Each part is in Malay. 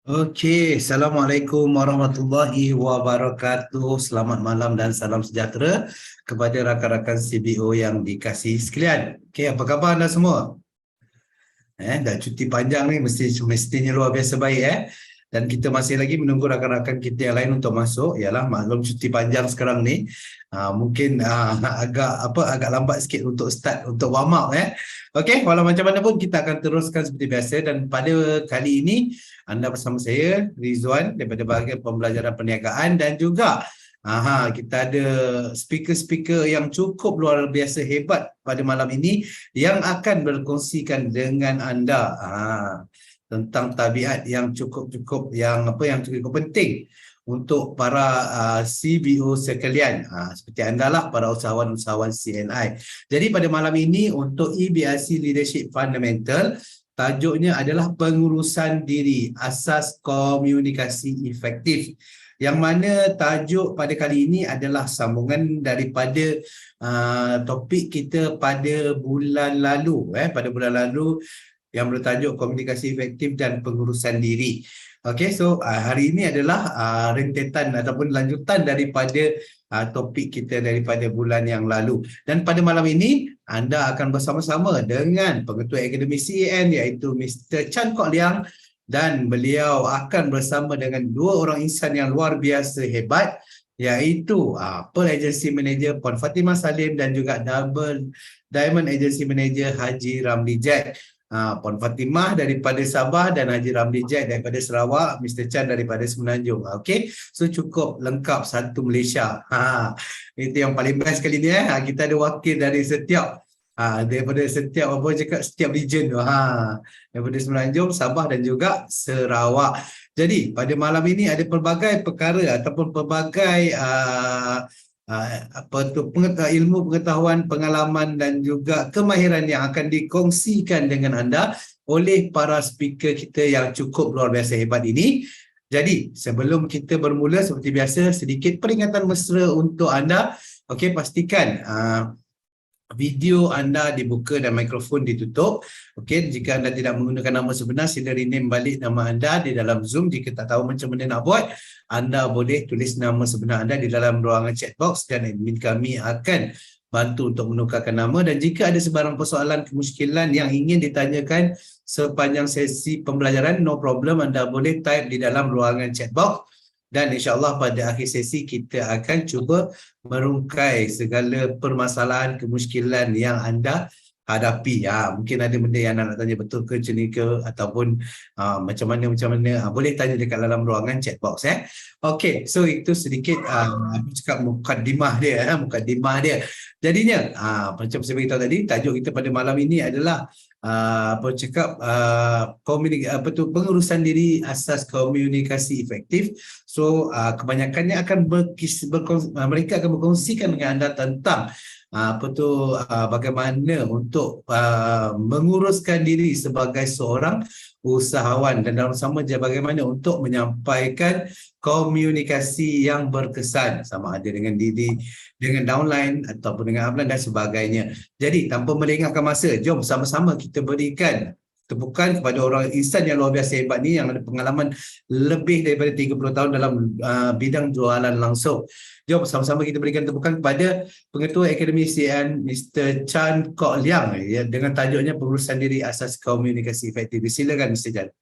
Okey, Assalamualaikum warahmatullahi wabarakatuh. Selamat malam dan salam sejahtera kepada rakan-rakan CBO yang dikasihi sekalian. Okey, apa khabar anda semua? Dah cuti panjang ni mestinya luar biasa baik Dan kita masih lagi menunggu rakan-rakan kita yang lain untuk masuk. Yalah, maklum cuti panjang sekarang ni. Mungkin agak lambat sikit untuk start untuk warm up Okey, walau macam mana pun kita akan teruskan seperti biasa dan pada kali ini anda bersama saya Rizwan daripada bahagian pembelajaran perniagaan dan juga kita ada speaker-speaker yang cukup luar biasa hebat pada malam ini yang akan berkongsikan dengan anda tentang tabiat yang cukup penting untuk para CBO sekalian, seperti anda lah, para usahawan-usahawan CNI. Jadi pada malam ini untuk EBRC Leadership Fundamental, tajuknya adalah pengurusan diri, asas komunikasi efektif. Yang mana tajuk pada kali ini adalah sambungan daripada topik kita pada bulan lalu. Pada bulan lalu yang bertajuk komunikasi efektif dan pengurusan diri. Okey, so hari ini adalah rentetan ataupun lanjutan daripada topik kita daripada bulan yang lalu. Dan pada malam ini anda akan bersama-sama dengan Pengetua Akademi CAN iaitu Mr. Chan Kok Liang, dan beliau akan bersama dengan dua orang insan yang luar biasa hebat iaitu Pearl Agency Manager Puan Fatimah Salim dan juga Double Diamond Agency Manager Haji Ramli Jack. Puan Fatimah daripada Sabah dan Haji Ramli Jack daripada Sarawak, Mr. Chan daripada Semenanjung. Okey, so cukup lengkap satu Malaysia. Itu yang paling best kali ni kita ada wakil dari setiap daripada setiap setiap region tu. Daripada Semenanjung, Sabah dan juga Sarawak. Jadi pada malam ini ada pelbagai perkara ataupun pelbagai ilmu pengetahuan, pengalaman dan juga kemahiran yang akan dikongsikan dengan anda oleh para speaker kita yang cukup luar biasa hebat ini. Jadi sebelum kita bermula, seperti biasa sedikit peringatan mesra untuk anda. Okey, pastikan video anda dibuka dan mikrofon ditutup. Okey, jika anda tidak menggunakan nama sebenar, sila rename balik nama anda di dalam Zoom. Jika tak tahu macam mana nak buat, anda boleh tulis nama sebenar anda di dalam ruangan chat box dan admin kami akan bantu untuk menukarkan nama. Dan jika ada sebarang persoalan, kemusykilan yang ingin ditanyakan sepanjang sesi pembelajaran, no problem, anda boleh type di dalam ruangan chat box. Dan insyaAllah pada akhir sesi kita akan cuba merungkai segala permasalahan, kemusykilan yang anda hadapi. Mungkin ada benda yang anda nak tanya betul ke macam ni ke, ataupun macam mana, boleh tanya dekat dalam ruangan chat box. Okey, so itu sedikit aku cakap mukadimah dia. Jadinya macam saya beritahu tadi, tajuk kita pada malam ini adalah pengurusan diri, asas komunikasi efektif. So kebanyakannya akan mereka akan berkongsikan dengan anda tentang bagaimana untuk menguruskan diri sebagai seorang usahawan dan dalam sama je bagaimana untuk menyampaikan komunikasi yang berkesan, sama ada dengan diri, dengan downline ataupun dengan upline dan sebagainya. Jadi tanpa melengahkan masa, jom sama-sama kita berikan tepukan kepada orang insan yang luar biasa hebat ni yang ada pengalaman lebih daripada 30 tahun dalam bidang jualan langsung. Jom sama-sama kita berikan tepukan kepada Pengetua Akademi CAN Mr. Chan Kok Liang dengan tajuknya pengurusan diri, asas komunikasi efektif. Silakan Mr. Chan.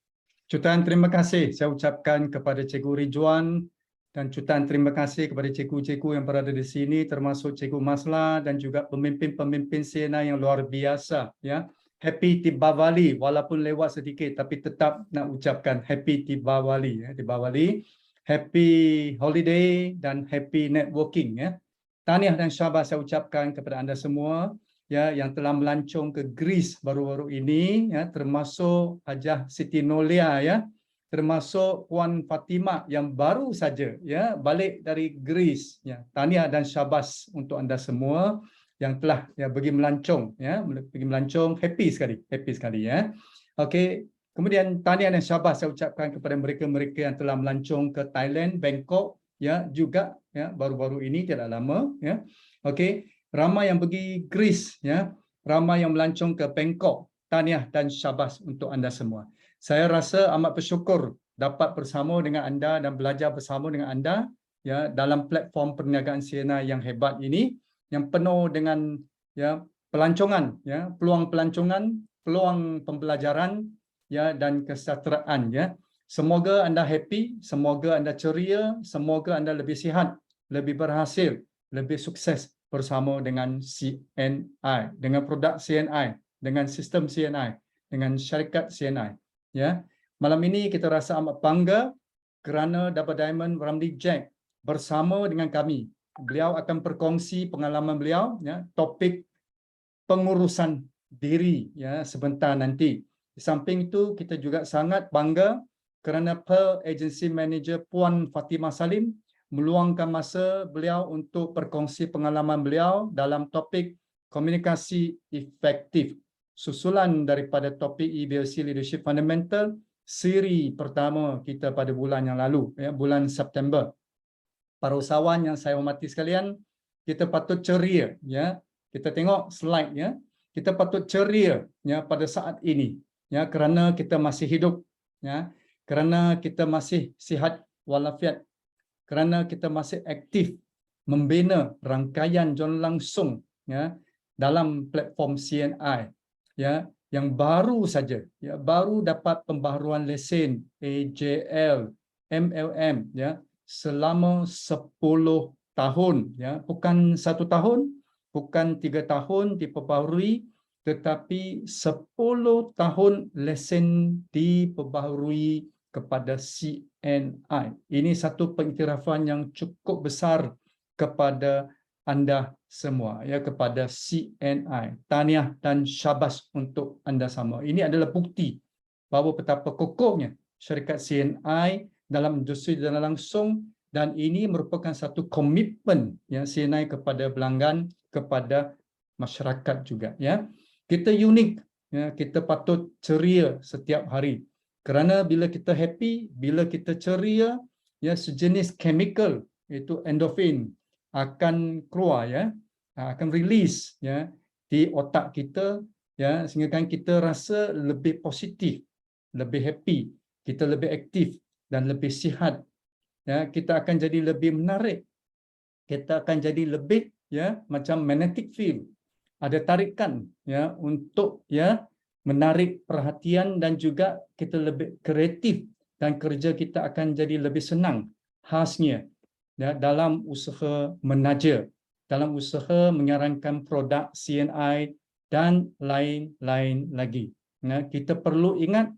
Jutaan terima kasih saya ucapkan kepada Cikgu Rizwan dan jutaan terima kasih kepada cikgu-cikgu yang berada di sini, termasuk Cikgu Masla dan juga pemimpin-pemimpin CNI yang luar biasa. Happy Deepavali, walaupun lewat sedikit tapi tetap nak ucapkan Happy Deepavali. Deepavali, Happy Holiday dan Happy Networking. Tahniah dan syabas saya ucapkan kepada anda semua yang telah melancong ke Greece baru-baru ini, termasuk Hajah Siti Nolia, termasuk Puan Fatimah yang baru saja balik dari Greece. Tahniah dan syabas untuk anda semua yang telah pergi melancong, pergi melancong. Happy sekali. Okey, kemudian tahniah dan syabas saya ucapkan kepada mereka-mereka yang telah melancong ke Thailand, Bangkok juga baru-baru ini, tidak lama. Okey, ramai yang pergi Greece, ramai yang melancong ke Bangkok. Tahniah dan syabas untuk anda semua. Saya rasa amat bersyukur dapat bersama dengan anda dan belajar bersama dengan anda ya dalam platform perniagaan CNI yang hebat ini, yang penuh dengan ya pelancongan, ya peluang pelancongan, peluang pembelajaran ya dan kesejahteraan ya. Semoga anda happy, semoga anda ceria, semoga anda lebih sihat, lebih berhasil, lebih sukses bersama dengan CNI, dengan produk CNI, dengan sistem CNI, dengan syarikat CNI ya. Malam ini kita rasa amat bangga kerana dapat Diamond Ramli Jack bersama dengan kami. Beliau akan berkongsi pengalaman beliau ya, topik pengurusan diri ya sebentar nanti. Di samping itu kita juga sangat bangga kerana Pearl Agency Manager Puan Fatimah Salim meluangkan masa beliau untuk berkongsi pengalaman beliau dalam topik komunikasi efektif, susulan daripada topik EBLC Leadership Fundamental siri pertama kita pada bulan yang lalu ya, bulan September. Para usahawan yang saya hormati sekalian, kita patut ceria ya. Kita tengok slide ya. Kita patut ceria ya pada saat ini ya kerana kita masih hidup ya, kerana kita masih sihat walafiat, kerana kita masih aktif membina rangkaian John langsung ya dalam platform CNI ya yang baru saja ya baru dapat pembaharuan lesen AJL MLM ya selama 10 tahun ya, bukan 1 tahun, bukan 3 tahun diperbaharui, tetapi 10 tahun lesen diperbaharui kepada CNI. Ini satu pengiktirafan yang cukup besar kepada anda semua ya, kepada CNI. Tahniah dan syabas untuk anda semua. Ini adalah bukti bahawa betapa kokohnya syarikat CNI dalam industri dana langsung, dan ini merupakan satu komitmen ya CNI kepada pelanggan, kepada masyarakat juga ya. Kita unik ya, kita patut ceria setiap hari. Kerana bila kita happy, bila kita ceria ya, sejenis chemical iaitu endorphin akan keluar ya, akan release ya di otak kita ya, sehingga kan kita rasa lebih positif, lebih happy, kita lebih aktif dan lebih sihat ya, kita akan jadi lebih menarik, kita akan jadi lebih ya macam magnetic field, ada tarikan ya untuk ya menarik perhatian, dan juga kita lebih kreatif dan kerja kita akan jadi lebih senang khasnya ya, dalam usaha menaja, dalam usaha menyarankan produk CNI dan lain-lain lagi ya. Kita perlu ingat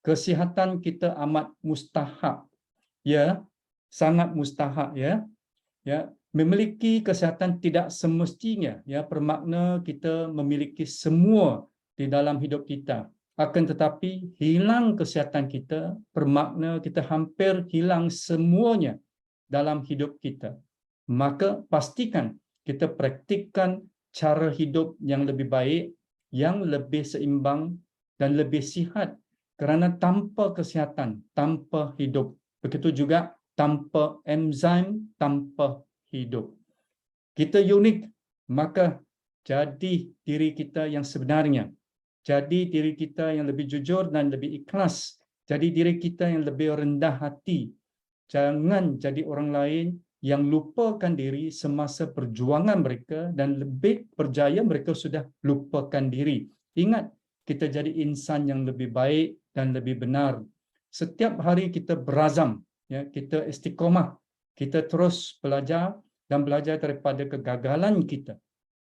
kesihatan kita amat mustahak ya, sangat mustahak ya. Ya, memiliki kesihatan tidak semestinya ya bermakna kita memiliki semua di dalam hidup kita. Akan tetapi hilang kesihatan kita bermakna kita hampir hilang semuanya dalam hidup kita. Maka pastikan kita praktikkan cara hidup yang lebih baik, yang lebih seimbang dan lebih sihat. Kerana tanpa kesihatan, tanpa hidup. Begitu juga tanpa enzim, tanpa hidup. Kita unik, maka jadi diri kita yang sebenarnya. Jadi diri kita yang lebih jujur dan lebih ikhlas. Jadi diri kita yang lebih rendah hati. Jangan jadi orang lain yang lupakan diri semasa perjuangan mereka, dan lebih berjaya mereka sudah lupakan diri. Ingat, kita jadi insan yang lebih baik dan lebih benar. Setiap hari kita berazam, ya, kita istiqomah, kita terus belajar dan belajar daripada kegagalan kita.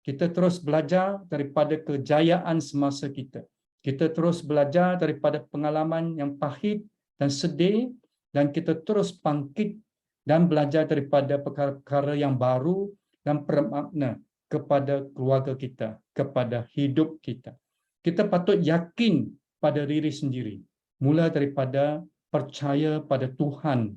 Kita terus belajar daripada kejayaan semasa kita. Kita terus belajar daripada pengalaman yang pahit dan sedih, dan kita terus bangkit dan belajar daripada perkara-perkara yang baru dan bermakna kepada keluarga kita, kepada hidup kita. Kita patut yakin pada diri sendiri, mula daripada percaya pada Tuhan.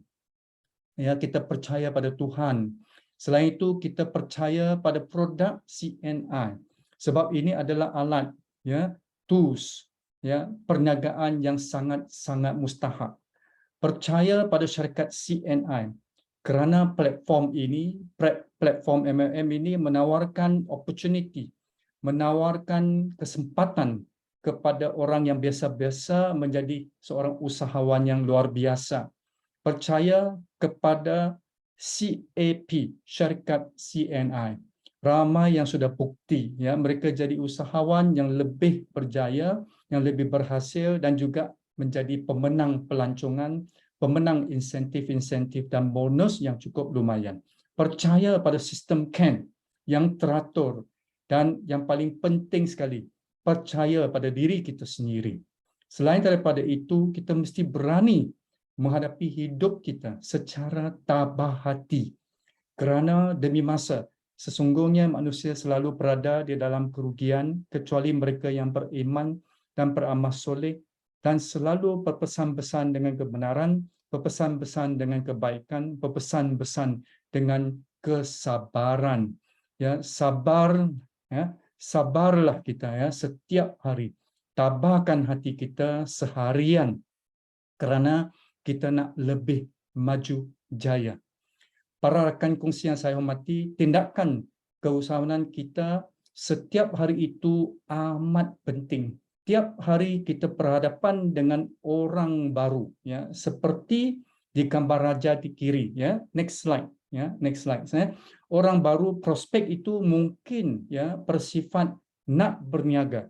Ya, kita percaya pada Tuhan. Selain itu, kita percaya pada produk CNI. Sebab ini adalah alat, ya, tools, ya, perniagaan yang sangat-sangat mustahak. Percaya pada syarikat CNI kerana platform ini, platform MLM ini menawarkan opportunity, menawarkan kesempatan kepada orang yang biasa-biasa menjadi seorang usahawan yang luar biasa. Percaya kepada CAP, syarikat CNI. Ramai yang sudah bukti, ya, mereka jadi usahawan yang lebih berjaya, yang lebih berhasil dan juga menjadi pemenang pelancongan, pemenang insentif-insentif dan bonus yang cukup lumayan. Percaya pada sistem CAN yang teratur dan yang paling penting sekali, percaya pada diri kita sendiri. Selain daripada itu, kita mesti berani menghadapi hidup kita secara tabah hati. Kerana demi masa, sesungguhnya manusia selalu berada di dalam kerugian kecuali mereka yang beriman dan beramal soleh dan selalu berpesan-pesan dengan kebenaran, berpesan-pesan dengan kebaikan, berpesan-pesan dengan kesabaran. Ya, sabar, ya, sabarlah kita ya setiap hari. Tabahkan hati kita seharian kerana kita nak lebih maju jaya. Para rakan kongsi yang saya hormati, tindakan keusahawanan kita setiap hari itu amat penting. Tiap hari kita berhadapan dengan orang baru, ya, seperti di gambar raja di kiri, ya. Next slide, ya, next slide. Orang baru prospek itu mungkin ya bersifat nak berniaga,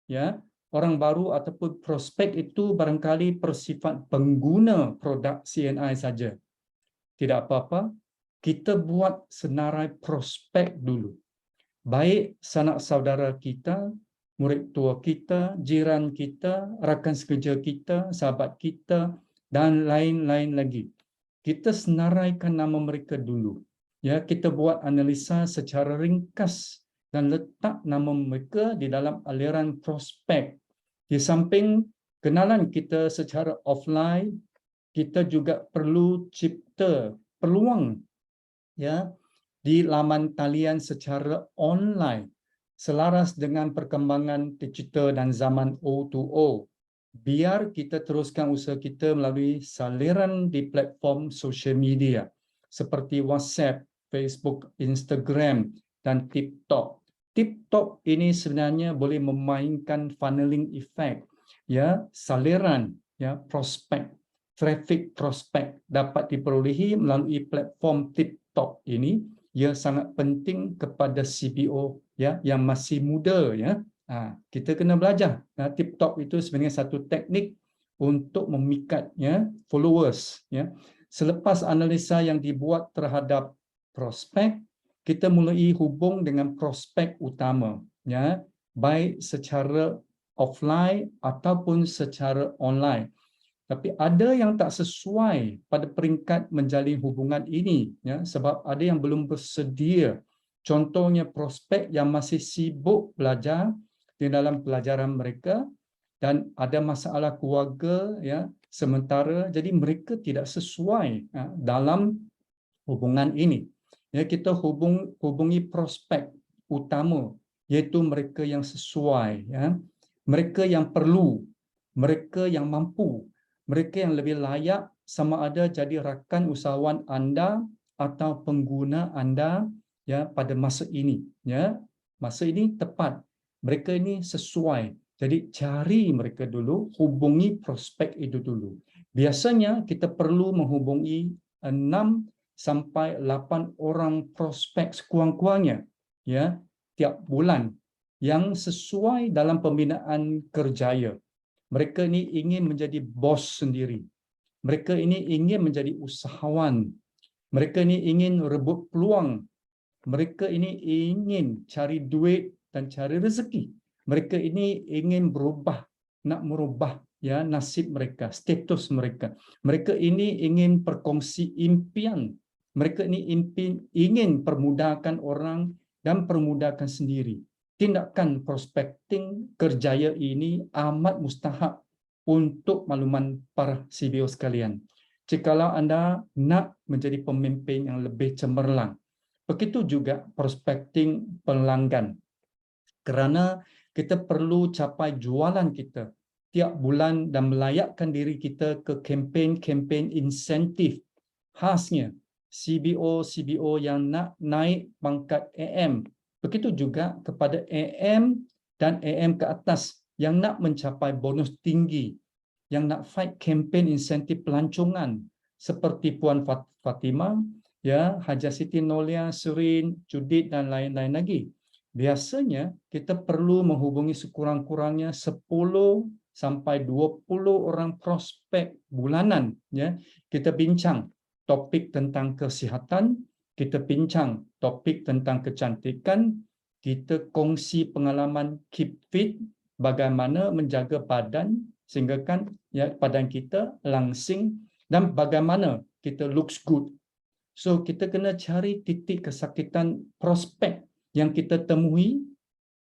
ya. Orang baru ataupun prospek itu barangkali bersifat pengguna produk CNI saja. Tidak apa-apa, kita buat senarai prospek dulu. Baik sanak saudara kita, murid tua kita, jiran kita, rakan sekerja kita, sahabat kita dan lain-lain lagi. Kita senaraikan nama mereka dulu. Ya, kita buat analisa secara ringkas dan letak nama mereka di dalam aliran prospek. Di samping kenalan kita secara offline, kita juga perlu cipta peluang ya di laman talian secara online selaras dengan perkembangan digital dan zaman O2O. Biar kita teruskan usaha kita melalui saliran di platform sosial media seperti WhatsApp, Facebook, Instagram dan TikTok. TikTok ini sebenarnya boleh memainkan funneling effect, ya, saliran ya prospek, traffic prospek dapat diperolehi melalui platform TikTok ini. Ia sangat penting kepada CBO ya yang masih muda ya. Kita kena belajar. TikTok itu sebenarnya satu teknik untuk memikat ya followers ya. Selepas analisa yang dibuat terhadap prospek, kita mulai hubung dengan prospek utama ya, baik secara offline ataupun secara online. Tapi ada yang tak sesuai pada peringkat menjalin hubungan ini ya, sebab ada yang belum bersedia. Contohnya prospek yang masih sibuk belajar di dalam pelajaran mereka dan ada masalah keluarga ya sementara, jadi mereka tidak sesuai ya, dalam hubungan ini. Ya, kita hubungi prospek utama, iaitu mereka yang sesuai ya, mereka yang perlu, mereka yang mampu, mereka yang lebih layak sama ada jadi rakan usahawan anda atau pengguna anda ya pada masa ini ya. Masa ini tepat, mereka ini sesuai. Jadi cari mereka dulu, hubungi prospek itu dulu. Biasanya kita perlu menghubungi 6 sampai 8 orang prospek sekurang-kurangnya ya tiap bulan yang sesuai dalam pembinaan kerjaya. Mereka ini ingin menjadi bos sendiri. Mereka ini ingin menjadi usahawan. Mereka ini ingin rebut peluang. Mereka ini ingin cari duit dan cari rezeki. Mereka ini ingin berubah, nak merubah ya nasib mereka, status mereka. Mereka ini ingin berkongsi impian. Mereka ini ingin permudahkan orang dan permudahkan sendiri. Tindakan prospecting kerjaya ini amat mustahak untuk makluman para CBO sekalian. Jikalau anda nak menjadi pemimpin yang lebih cemerlang, begitu juga prospecting pelanggan. Kerana kita perlu capai jualan kita tiap bulan dan melayakkan diri kita ke kempen-kempen insentif khasnya CBO yang nak naik pangkat AM. Begitu juga kepada AM dan AM ke atas yang nak mencapai bonus tinggi, yang nak fight campaign insentif pelancongan seperti Puan Fatimah, ya, Haja Siti Nolia, Surin, Judit dan lain-lain lagi. Biasanya kita perlu menghubungi sekurang-kurangnya 10 sampai 20 orang prospek bulanan, ya. Kita bincang topik tentang kesihatan, kita bincang topik tentang kecantikan, kita kongsi pengalaman keep fit, bagaimana menjaga badan sehingga kan ya badan kita langsing, dan bagaimana kita looks good. So kita kena cari titik kesakitan prospek yang kita temui,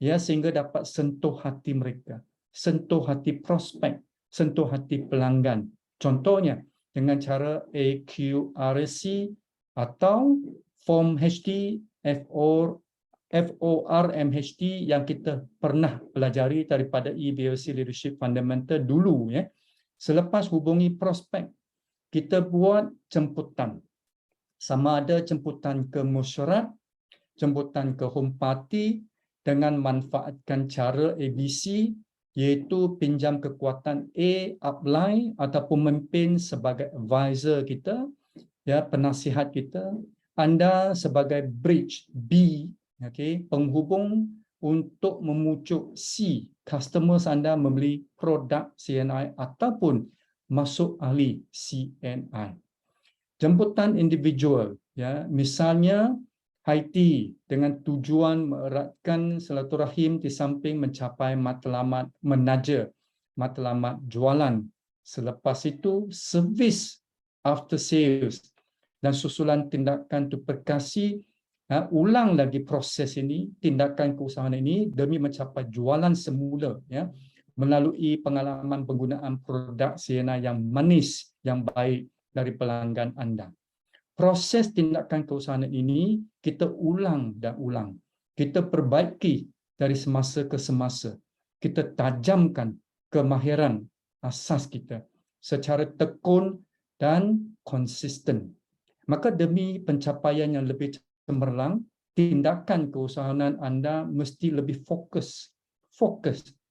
ya, sehingga dapat sentuh hati mereka, sentuh hati prospek, sentuh hati pelanggan. Contohnya dengan cara AQRC atau Form HD, FORMHD yang kita pernah pelajari daripada EBOC Leadership Fundamental dulu, ya. Selepas hubungi prospek, kita buat jemputan. Sama ada jemputan ke mesyuarat, jemputan ke home party dengan manfaatkan cara ABC, iaitu pinjam kekuatan A, upline ataupun memimpin sebagai advisor kita, ya, penasihat kita. Anda sebagai bridge B, okay, penghubung untuk memujuk C, customers Anda membeli produk CNI ataupun masuk ahli CNI. Jemputan individual, ya, misalnya high tea dengan tujuan mereratkan silaturahim di samping mencapai matlamat menaja, matlamat jualan. Selepas itu servis after sales dan susulan tindakan duplikasi, ulang lagi proses ini, tindakan keusahawan ini demi mencapai jualan semula, ya, melalui pengalaman penggunaan produk CNI yang manis, yang baik dari pelanggan Anda. Proses tindakan keusahawan ini kita ulang dan ulang. Kita perbaiki dari semasa ke semasa. Kita tajamkan kemahiran asas kita secara tekun dan konsisten. Maka demi pencapaian yang lebih cemerlang, tindakan keusahawanan Anda mesti lebih fokus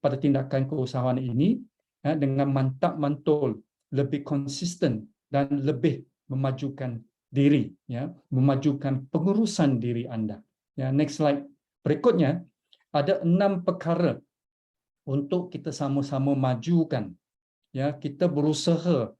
pada tindakan keusahawanan ini, ya, dengan mantap mantul, lebih konsisten dan lebih memajukan diri, ya, memajukan pengurusan diri Anda. Ya, next slide. Berikutnya ada 6 perkara untuk kita sama-sama majukan. Ya, kita berusaha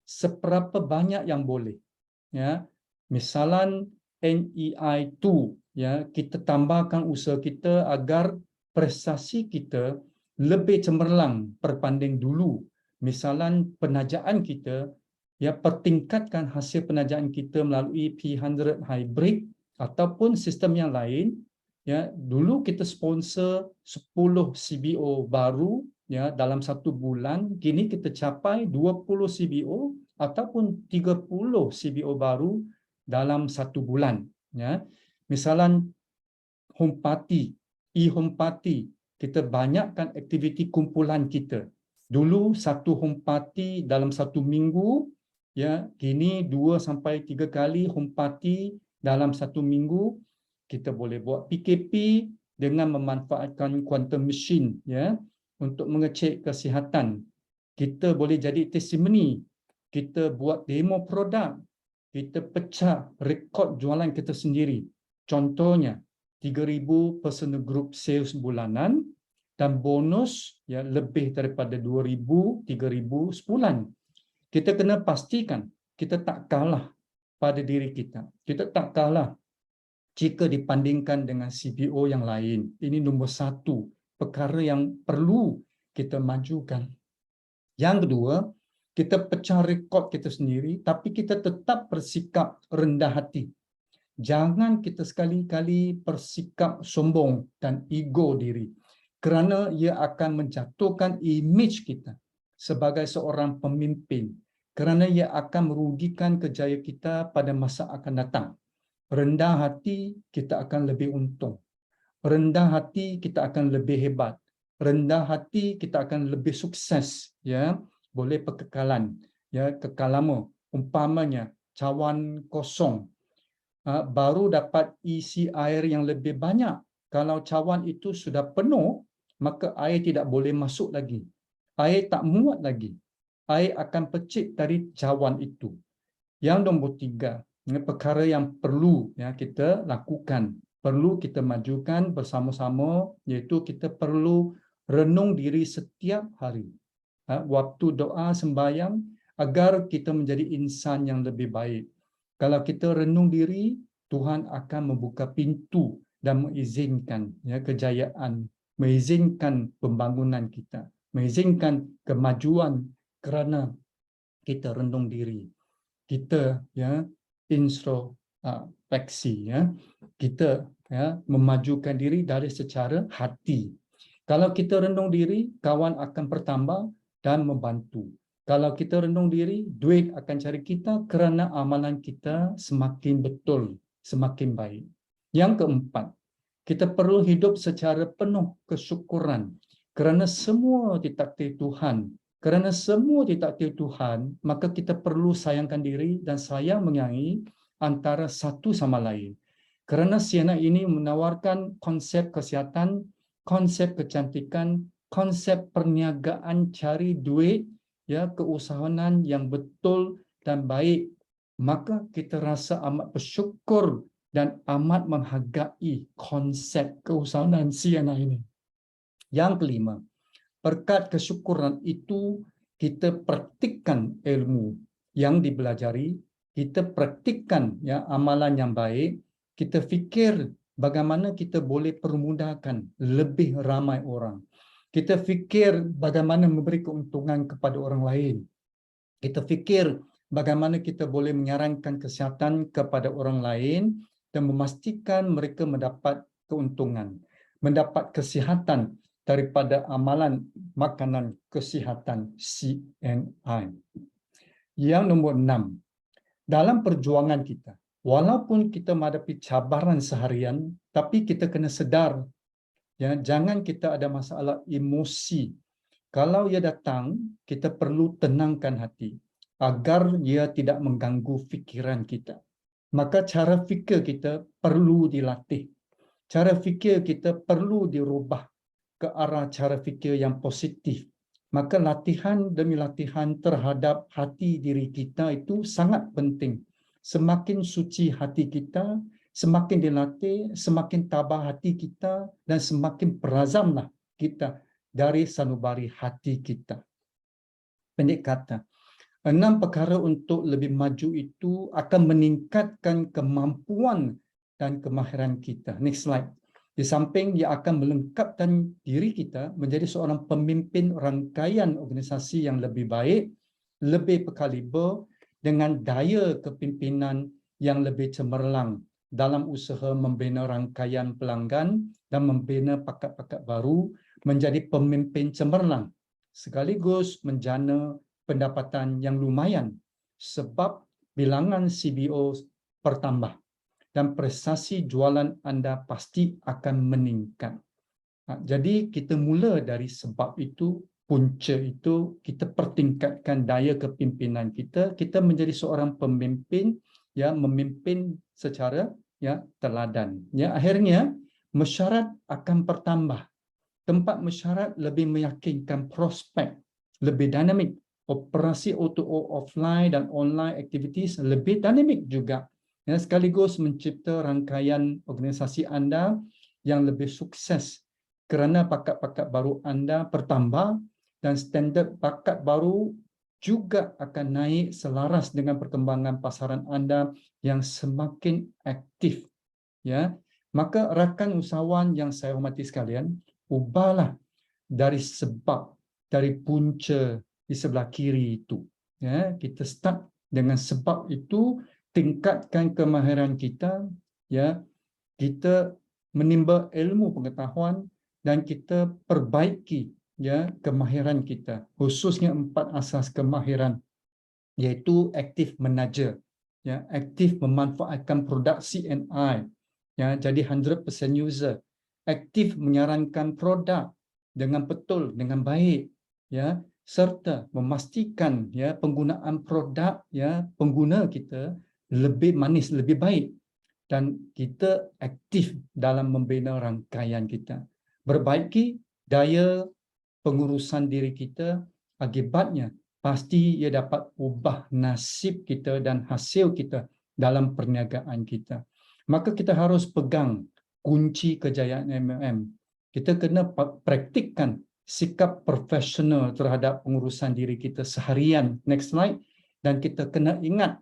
seberapa banyak yang boleh. Ya, misalan NEI 2, ya, kita tambahkan usaha kita agar prestasi kita lebih cemerlang berbanding dulu. Misalan penajaan kita, ya, pertingkatkan hasil penajaan kita melalui P100 hybrid ataupun sistem yang lain. Ya, dulu kita sponsor 10 CBO baru, ya, dalam 1 bulan, kini kita capai 20 CBO ataupun 30 CBO baru dalam 1 bulan, ya. Misalan home party, e-home party, kita banyakkan aktiviti kumpulan kita. Dulu 1 home party dalam 1 minggu, ya, kini 2 sampai 3 kali home party dalam 1 minggu. Kita boleh buat PKP dengan memanfaatkan quantum machine, ya, untuk mengecek kesihatan. Kita boleh jadi testimoni, kita buat demo produk, kita pecah rekod jualan kita sendiri. Contohnya 3,000 personal group sales bulanan dan bonus, ya, lebih daripada 2,000, 3,000 sebulan. Kita kena pastikan kita tak kalah pada diri kita. Kita tak kalah jika dibandingkan dengan CBO yang lain. Ini nombor 1 perkara yang perlu kita majukan. Yang kedua, kita pecah rekod kita sendiri, tapi kita tetap bersikap rendah hati. Jangan kita sekali-kali bersikap sombong dan ego diri, kerana ia akan menjatuhkan imej kita sebagai seorang pemimpin, kerana ia akan merugikan kejayaan kita pada masa akan datang. Rendah hati, kita akan lebih untung. Rendah hati, kita akan lebih hebat. Rendah hati, kita akan lebih sukses, ya. Boleh perkekalan, ya, kekal lama. Umpamanya cawan kosong, baru dapat isi air yang lebih banyak. Kalau cawan itu sudah penuh, maka air tidak boleh masuk lagi. Air tak muat lagi. Air akan pecik dari cawan itu. Yang nombor 3, perkara yang perlu kita lakukan, perlu kita majukan bersama-sama, iaitu kita perlu renung diri setiap hari. Waktu doa sembahyang agar kita menjadi insan yang lebih baik. Kalau kita renung diri, Tuhan akan membuka pintu dan mengizinkan kejayaan, mengizinkan pembangunan kita, mengizinkan kemajuan kerana kita renung diri. Kita introspeksi, kita memajukan diri dari secara hati. Kalau kita renung diri, kawan akan bertambah dan membantu. Kalau kita renung diri, duit akan cari kita kerana amalan kita semakin betul, semakin baik. Yang keempat, kita perlu hidup secara penuh kesyukuran kerana semua ditakdir Tuhan. Kerana semua ditakdir Tuhan, maka kita perlu sayangkan diri dan sayang menyayangi antara satu sama lain. Kerana CNN ini menawarkan konsep kesihatan, konsep kecantikan, konsep perniagaan cari duit, keusahawanan yang betul dan baik, maka kita rasa amat bersyukur dan amat menghargai konsep keusahawanan CNN ini. Yang kelima, berkat kesyukuran itu kita praktikkan ilmu yang dibelajari, kita praktikkan amalan yang baik, kita fikir bagaimana kita boleh permudahkan lebih ramai orang. Kita fikir bagaimana memberi keuntungan kepada orang lain. Kita fikir bagaimana kita boleh menyarankan kesihatan kepada orang lain dan memastikan mereka mendapat keuntungan, mendapat kesihatan daripada amalan makanan kesihatan CNI. Yang nombor 6, dalam perjuangan kita, walaupun kita menghadapi cabaran seharian, tapi kita kena sedar, jangan kita ada masalah emosi. Kalau ia datang, kita perlu tenangkan hati agar ia tidak mengganggu fikiran kita. Maka cara fikir kita perlu dilatih. Cara fikir kita perlu dirubah ke arah cara fikir yang positif. Maka latihan demi latihan terhadap hati diri kita itu sangat penting. Semakin suci hati kita, semakin dilatih, semakin tabah hati kita, dan semakin berazamlah kita dari sanubari hati kita. Pendek kata, 6 perkara untuk lebih maju itu akan meningkatkan kemampuan dan kemahiran kita. Next slide. Di samping dia akan melengkapkan diri kita menjadi seorang pemimpin rangkaian organisasi yang lebih baik, lebih berkaliber, dengan daya kepimpinan yang lebih cemerlang dalam usaha membina rangkaian pelanggan dan membina pakat-pakat baru menjadi pemimpin cemerlang, sekaligus menjana pendapatan yang lumayan sebab bilangan CBO bertambah dan prestasi jualan anda pasti akan meningkat. Jadi kita mula dari sebab itu, punca itu, kita pertingkatkan daya kepimpinan kita, kita menjadi seorang pemimpin yang memimpin secara teladan. Akhirnya mesyuarat akan bertambah. Tempat mesyuarat lebih meyakinkan prospek, lebih dinamik. Operasi O2O offline dan online activities lebih dinamik juga. Sekaligus mencipta rangkaian organisasi anda yang lebih sukses kerana pakat-pakat baru anda bertambah dan standard pakat baru juga akan naik selaras dengan perkembangan pasaran anda yang semakin aktif. Maka rakan usahawan yang saya hormati sekalian, ubahlah dari sebab, dari punca di sebelah kiri itu. Kita start dengan sebab itu, tingkatkan kemahiran kita, kita menimba ilmu pengetahuan dan kita perbaiki kemahiran kita, khususnya 4 asas kemahiran, iaitu aktif manager, aktif memanfaatkan produk CNI, jadi 100% user, aktif menyarankan produk dengan betul, dengan baik, serta memastikan penggunaan produk pengguna kita lebih manis, lebih baik, dan kita aktif dalam membina rangkaian kita. Perbaiki daya pengurusan diri kita, akibatnya pasti ia dapat ubah nasib kita dan hasil kita dalam perniagaan kita. Maka kita harus pegang kunci kejayaan MLM. Kita kena praktikkan sikap profesional terhadap pengurusan diri kita seharian. Next slide. Dan kita kena ingat,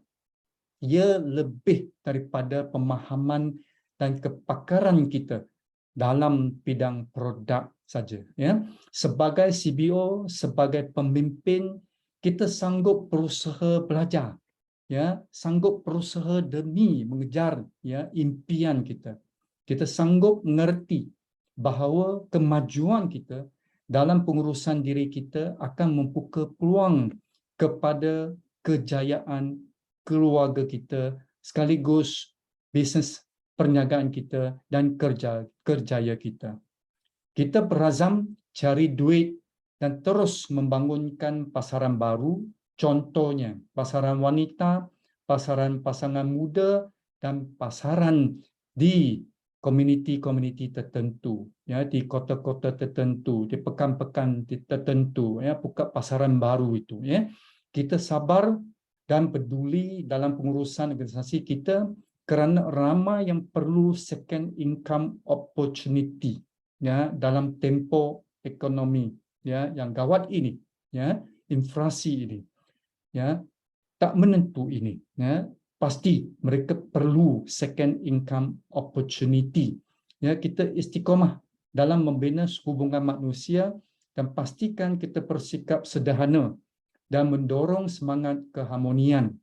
ia lebih daripada pemahaman dan kepakaran kita dalam bidang produk saja, ya. Sebagai CBO, sebagai pemimpin, kita sanggup berusaha belajar, ya, sanggup berusaha demi mengejar, ya, impian kita. Kita sanggup mengerti bahawa kemajuan kita dalam pengurusan diri kita akan membuka peluang kepada kejayaan keluarga kita sekaligus bisnes perniagaan kita dan kerjaya kita. Kita berazam cari duit dan terus membangunkan pasaran baru, contohnya pasaran wanita, pasaran pasangan muda dan pasaran di komuniti-komuniti tertentu, ya, di kota-kota tertentu, di pekan-pekan tertentu, ya, buka pasaran baru itu, ya. Kita sabar dan peduli dalam pengurusan organisasi kita kerana ramai yang perlu second income opportunity, ya, dalam tempoh ekonomi, ya, yang gawat ini, ya, inflasi ini, ya, tak menentu ini, ya, pasti mereka perlu second income opportunity, ya. Kita istiqomah dalam membina hubungan manusia dan pastikan kita bersikap sederhana dan mendorong semangat keharmonian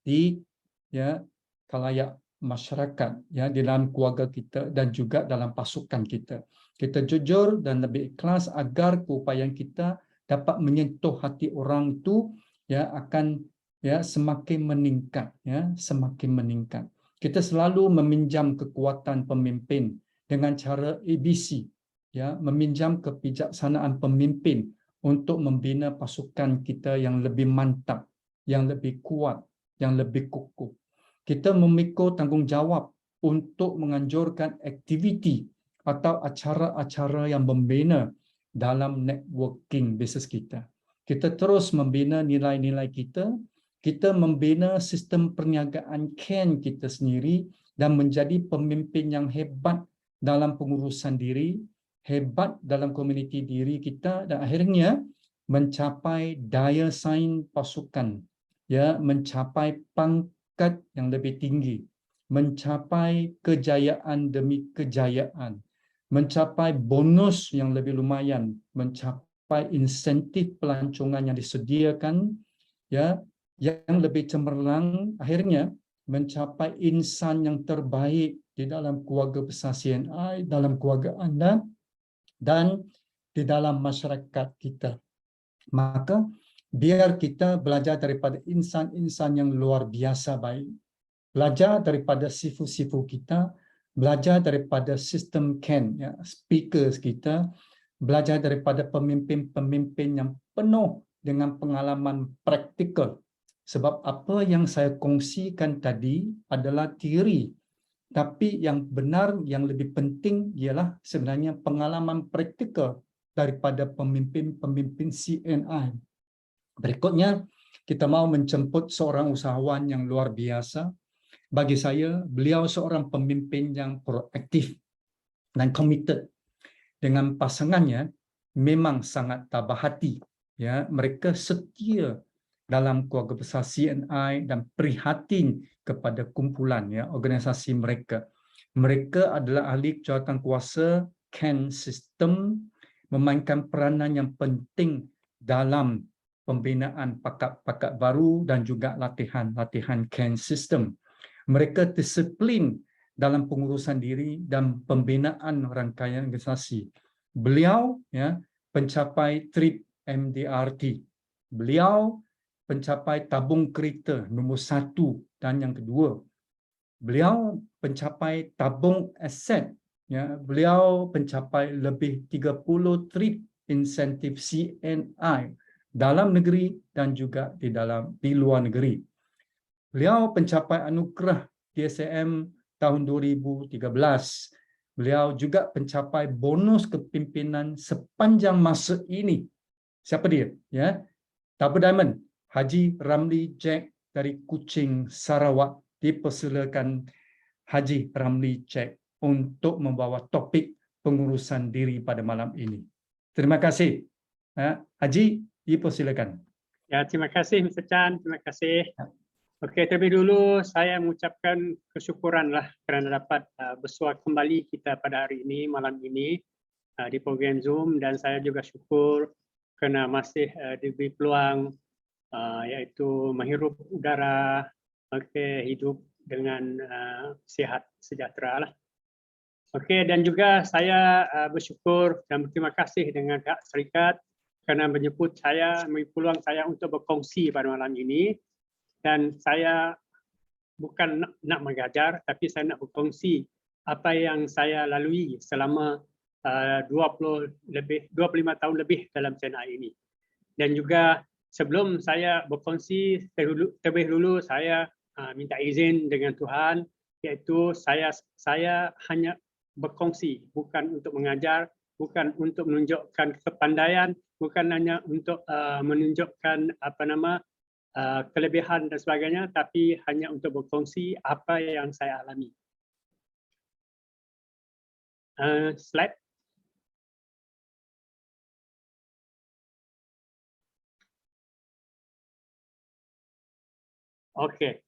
di, ya, khalayak masyarakat, ya, di dalam keluarga kita dan juga dalam pasukan kita. Kita jujur dan lebih ikhlas agar keupayaan kita dapat menyentuh hati orang itu, ya, akan, ya, semakin meningkat, ya, semakin meningkat. Kita selalu meminjam kekuatan pemimpin dengan cara ABC, ya, meminjam kebijaksanaan pemimpin untuk membina pasukan kita yang lebih mantap, yang lebih kuat, yang lebih kukuh. Kita memikul tanggungjawab untuk menganjurkan aktiviti atau acara-acara yang membina dalam networking bisnes kita. Kita terus membina nilai-nilai kita, kita membina sistem perniagaan CAN kita sendiri dan menjadi pemimpin yang hebat dalam pengurusan diri, hebat dalam komuniti diri kita dan akhirnya mencapai daya saing pasukan, ya, mencapai pangkat yang lebih tinggi, mencapai kejayaan demi kejayaan, mencapai bonus yang lebih lumayan, mencapai insentif pelancongan yang disediakan, ya, yang lebih cemerlang, akhirnya mencapai insan yang terbaik di dalam keluarga besar CNI, dalam keluarga anda dan di dalam masyarakat kita. Maka biar kita belajar daripada insan-insan yang luar biasa baik, belajar daripada sifu-sifu kita, belajar daripada sistem CAN, ya, speakers kita, belajar daripada pemimpin-pemimpin yang penuh dengan pengalaman praktikal. Sebab apa yang saya kongsikan tadi adalah teori, tapi yang benar, yang lebih penting ialah sebenarnya pengalaman praktikal daripada pemimpin-pemimpin CNI. Berikutnya, kita mau menjemput seorang usahawan yang luar biasa. Bagi saya, beliau seorang pemimpin yang proaktif dan committed. Dengan pasangannya, memang sangat tabah hati. Ya, mereka setia dalam keluarga besar CNI dan prihatin kepada kumpulan, ya, organisasi mereka. Mereka adalah ahli jawatankuasa CAN System, memainkan peranan yang penting dalam pembinaan pakat-pakat baru dan juga latihan-latihan CAN System. Mereka disiplin dalam pengurusan diri dan pembinaan rangkaian organisasi. Beliau, ya, pencapai trip MDRT. Beliau pencapai tabung kereta nombor 1 dan yang kedua. Beliau pencapai tabung aset, ya. Beliau pencapai lebih 30 trip insentif CNI dalam negeri dan juga di luar negeri. Beliau pencapai anugerah DSM tahun 2013 Beliau juga pencapai bonus kepimpinan sepanjang masa ini. Siapa dia? Ya, Double Diamond, Haji Ramli Jack dari Kuching, Sarawak. Dipersilakan Haji Ramli Jack untuk membawa topik pengurusan diri pada malam ini. Terima kasih. Haji, dipersilakan. Ya, terima kasih Mr. Chan, terima kasih. Okey, terlebih dulu saya mengucapkan kesyukuranlah kerana dapat bersua kembali kita pada hari ini, malam ini di program Zoom, dan saya juga syukur kerana masih diberi peluang iaitu menghirup udara, hidup dengan sihat sejahtera lah. Okey, dan juga saya bersyukur dan berterima kasih dengan pihak syarikat kerana menjemput saya, memberi peluang saya untuk berkongsi pada malam ini. Dan saya bukan nak mengajar, tapi saya nak berkongsi apa yang saya lalui selama 25 tahun lebih dalam channel ini. Dan juga sebelum saya berkongsi, terlebih dulu saya minta izin dengan Tuhan, iaitu saya hanya berkongsi, bukan untuk mengajar, bukan untuk menunjukkan kepandaian, bukan hanya untuk menunjukkan kelebihan dan sebagainya, tapi hanya untuk berkongsi apa yang saya alami. Slide. Okey.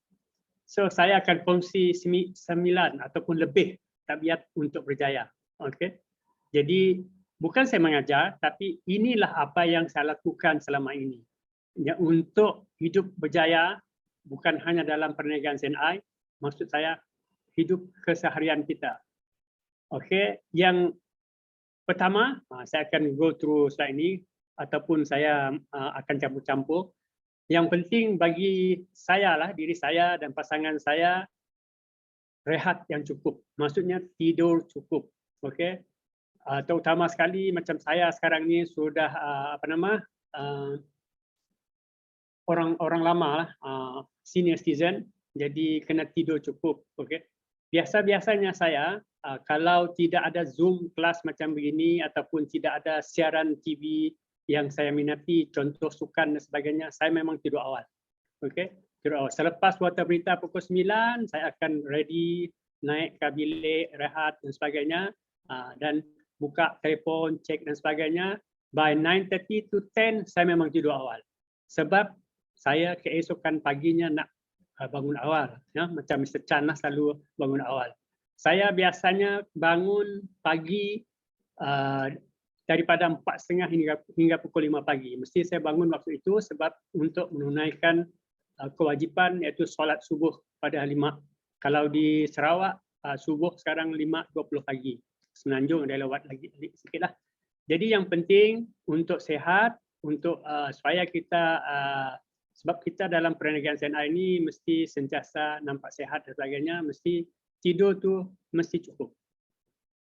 So saya akan kongsi 9 ataupun lebih tabiat untuk berjaya. Okey. Jadi bukan saya mengajar, tapi inilah apa yang saya lakukan selama ini. Ya, untuk hidup berjaya bukan hanya dalam perniagaan CNI, maksud saya hidup keseharian kita. Okey, yang pertama saya akan go through slide ini ataupun saya akan campur-campur. Yang penting bagi saya lah, diri saya dan pasangan saya, rehat yang cukup. Maksudnya tidur cukup. Okey. Terutama sekali macam saya sekarang ni sudah orang lama lah, senior citizen, jadi kena tidur cukup. Okey. Biasa-biasanya saya kalau tidak ada Zoom kelas macam begini ataupun tidak ada siaran TV yang saya minati, contoh sukan dan sebagainya, saya memang tidur awal. Okey. Tidur awal. Selepas water berita pukul 9, saya akan ready naik ke bilik, rehat dan sebagainya, dan buka telefon, cek dan sebagainya. By 9:30 to 10 saya memang tidur awal. Sebab saya keesokan paginya nak bangun awal, ya, macam Mr. Chan lah selalu bangun awal. Saya biasanya bangun pagi daripada 4:30 hingga pukul 5 pagi. Mesti saya bangun waktu itu sebab untuk menunaikan kewajipan iaitu solat subuh pada 5. Kalau di Sarawak subuh sekarang 5:20 pagi. Semenanjung ada lewat lagi sikitlah. Jadi yang penting untuk sehat, untuk supaya kita sebab kita dalam perniagaan CNI ini mesti sentiasa nampak sehat dan sebagainya, mesti tidur tu mesti cukup.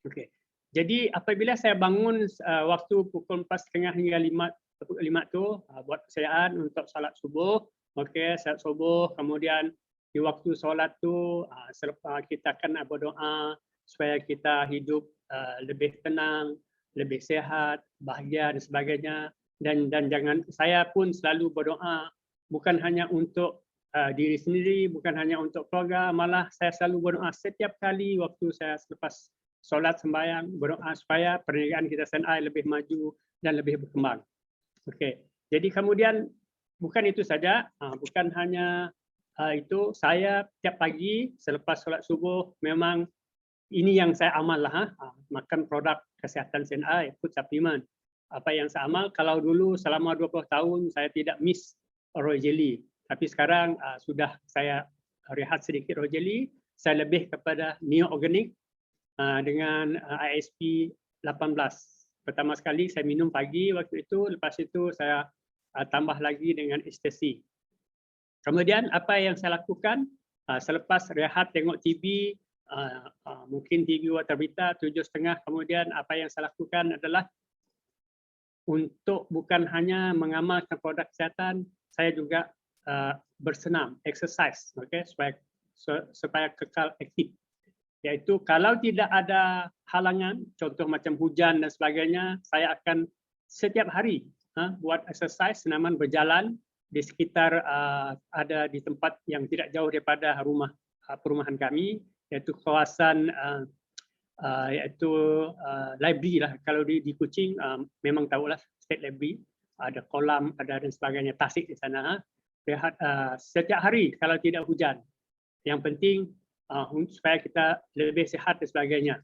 Okey. Jadi apabila saya bangun waktu pukul 4:30 hingga 5 tu buat persiapan untuk solat subuh. Okey, solat subuh, kemudian di waktu solat tu selepas kita akan berdoa supaya kita hidup lebih tenang, lebih sehat, bahagia dan sebagainya, dan jangan, saya pun selalu berdoa bukan hanya untuk diri sendiri, bukan hanya untuk keluarga, malah saya selalu berdoa setiap kali waktu saya selepas solat sembahyang, berdoa supaya perniagaan kita CNI lebih maju dan lebih berkembang. Okey. Jadi kemudian bukan itu saja, bukan hanya itu, saya tiap pagi selepas solat subuh memang ini yang saya amal lah, makan produk kesihatan CNI, food supplement. Apa yang saya amal, kalau dulu selama 20 tahun saya tidak miss royal jelly, tapi sekarang sudah saya rehat sedikit royal jelly, saya lebih kepada neo organic dengan ISP 18. Pertama sekali saya minum pagi waktu itu, lepas itu saya tambah lagi dengan ecstasy. Kemudian apa yang saya lakukan selepas rehat tengok TV, mungkin TV water berita 7.30, kemudian apa yang saya lakukan adalah untuk bukan hanya mengamalkan produk kesihatan, saya juga bersenam, exercise, okay, supaya kekal aktif. Iaitu kalau tidak ada halangan, contoh macam hujan dan sebagainya, saya akan setiap hari buat exercise, senaman berjalan di sekitar ada di tempat yang tidak jauh daripada perumahan kami, iaitu kawasan library lah. Kalau di Kuching memang tahulah State Library, ada kolam, ada dan sebagainya, tasik di sana. Rehat setiap hari kalau tidak hujan. Yang penting supaya kita lebih sihat dan sebagainya.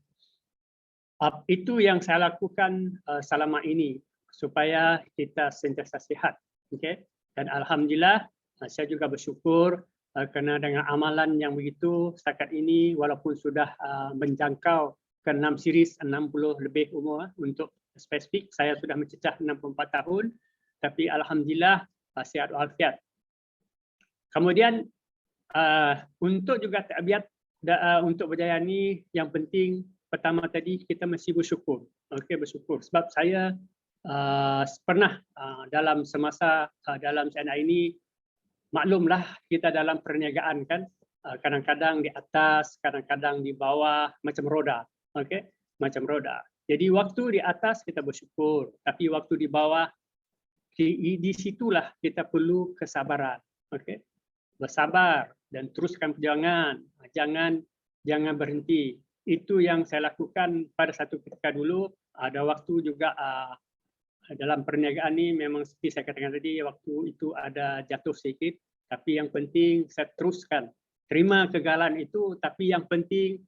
Itu yang saya lakukan selama ini supaya kita sentiasa sihat. Okay? Dan alhamdulillah saya juga bersyukur kerana dengan amalan yang begitu setakat ini walaupun sudah menjangkau ke 6 series 60 lebih umur untuk spesifik, saya sudah mencecah 64 tahun, tapi alhamdulillah sihat walafiat. Kemudian untuk juga tabiat untuk berjaya ni, yang penting pertama tadi kita mesti bersyukur. Okey, bersyukur sebab saya pernah dalam semasa dalam CNI ini, maklumlah kita dalam perniagaan kan, kadang-kadang di atas, kadang-kadang di bawah, macam roda. Okey, macam roda. Jadi waktu di atas kita bersyukur, tapi waktu di bawah di situlah kita perlu kesabaran. Okey, bersabar dan teruskan perjuangan, jangan berhenti. Itu yang saya lakukan pada satu ketika dulu. Ada waktu juga dalam perniagaan ini memang seperti saya katakan tadi, waktu itu ada jatuh sedikit, tapi yang penting saya teruskan. Terima kegagalan itu, tapi yang penting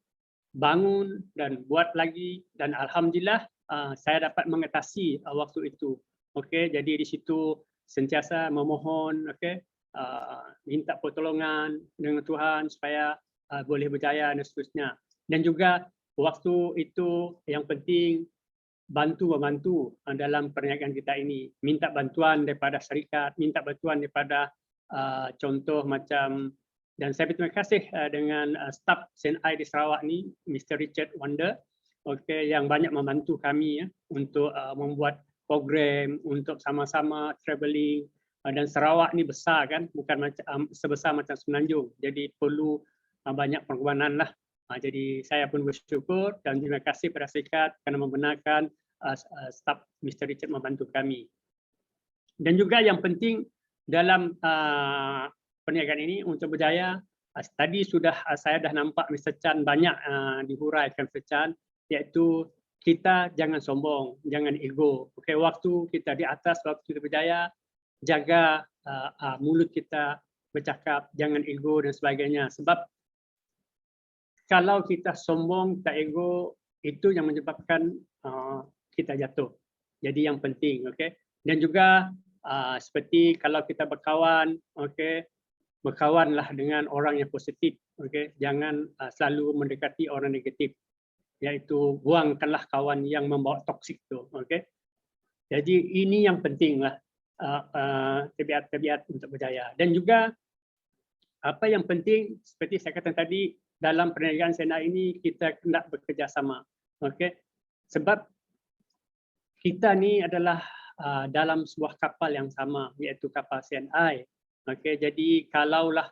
bangun dan buat lagi, dan alhamdulillah saya dapat mengatasi waktu itu. Okey, jadi di situ sentiasa memohon, okey, minta pertolongan dengan Tuhan supaya boleh berjaya dan seterusnya. Dan juga waktu itu yang penting bantu-membantu dalam perniagaan kita ini. Minta bantuan daripada syarikat, minta bantuan daripada contoh macam, dan saya berterima kasih dengan staf CNI di Sarawak ni, Mr. Richard Wonder, okay, yang banyak membantu kami untuk membuat program, untuk sama-sama travelling. Dan Sarawak ni besar kan, bukan macam sebesar macam Semenanjung. Jadi perlu banyak pengorbanan lah. Jadi saya pun bersyukur dan terima kasih pada syarikat kerana membenarkan staf Mr. Richard membantu kami. Dan juga yang penting dalam perniagaan ini untuk berjaya, tadi sudah saya dah nampak Mr. Chan banyak dihuraikan Mr. Chan, iaitu kita jangan sombong, jangan ego. Okay, waktu kita di atas, waktu kita berjaya, jaga mulut kita bercakap, jangan ego dan sebagainya. Sebab kalau kita sombong, kita ego, itu yang menyebabkan kita jatuh. Jadi yang penting, okay. Dan juga seperti kalau kita berkawan, okay, berkawanlah dengan orang yang positif, okay. Jangan selalu mendekati orang negatif, iaitu buangkanlah kawan yang membawa toksik tu, okay. Jadi ini yang pentinglah tabiat-tabiat untuk berjaya. Dan juga apa yang penting seperti saya katakan tadi, dalam perniagaan CNI ini kita hendak bekerjasama, okay. Sebab kita ni adalah dalam sebuah kapal yang sama, iaitu kapal CNI. Okay, jadi kalaulah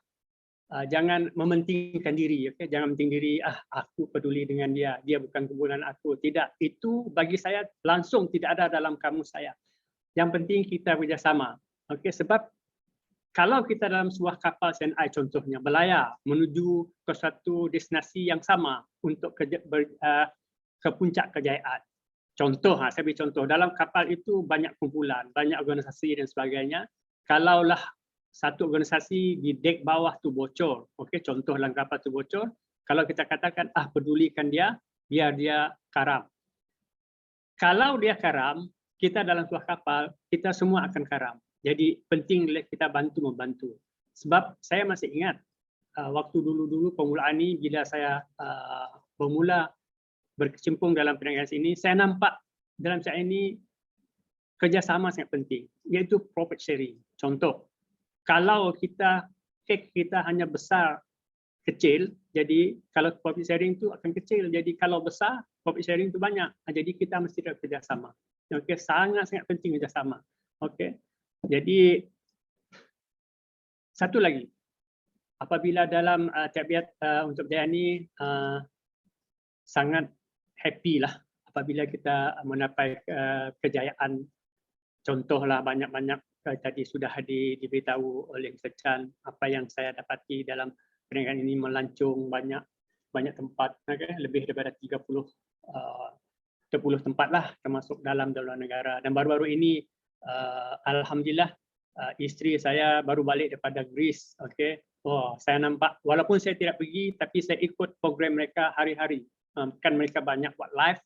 jangan mementingkan diri, okay? Jangan mementing diri, aku peduli dengan dia, dia bukan kumpulan aku. Tidak, itu bagi saya langsung tidak ada dalam kamus saya. Yang penting kita bekerjasama. Okay? Sebab kalau kita dalam sebuah kapal CNI contohnya berlayar menuju ke suatu destinasi yang sama untuk ke puncak kejayaan. Contoh, saya beri contoh, dalam kapal itu banyak kumpulan, banyak organisasi dan sebagainya. Kalaulah satu organisasi di dek bawah tu bocor, okey, contoh dalam kapal tu bocor, kalau kita katakan pedulikan dia, biar dia karam. Kalau dia karam, kita dalam sebuah kapal, kita semua akan karam. Jadi penting kita bantu-membantu. Sebab saya masih ingat waktu dulu-dulu permulaan ini, bila saya bermula berkecimpung dalam perniagaan ini, saya nampak dalam saya ini kerjasama sangat penting, iaitu profit sharing. Contoh, kalau kita hanya besar kecil, jadi kalau profit sharing itu akan kecil. Jadi kalau besar, profit sharing itu banyak. Jadi kita mesti ada kerjasama. Okey, sangat-sangat penting kerjasama. Okey. Jadi satu lagi, apabila dalam tabiat untuk berjaya ini sangat happy lah apabila kita mendapat kejayaan. Contohlah banyak-banyak tadi sudah diberitahu oleh Mr. Chan apa yang saya dapati dalam perniagaan ini, melancong banyak tempat, lebih daripada 30 tempat lah, termasuk dalam dan luar negara. Dan baru-baru ini alhamdulillah isteri saya baru balik daripada Greece. Okey, saya nampak walaupun saya tidak pergi tapi saya ikut program mereka hari-hari. Kan mereka banyak buat live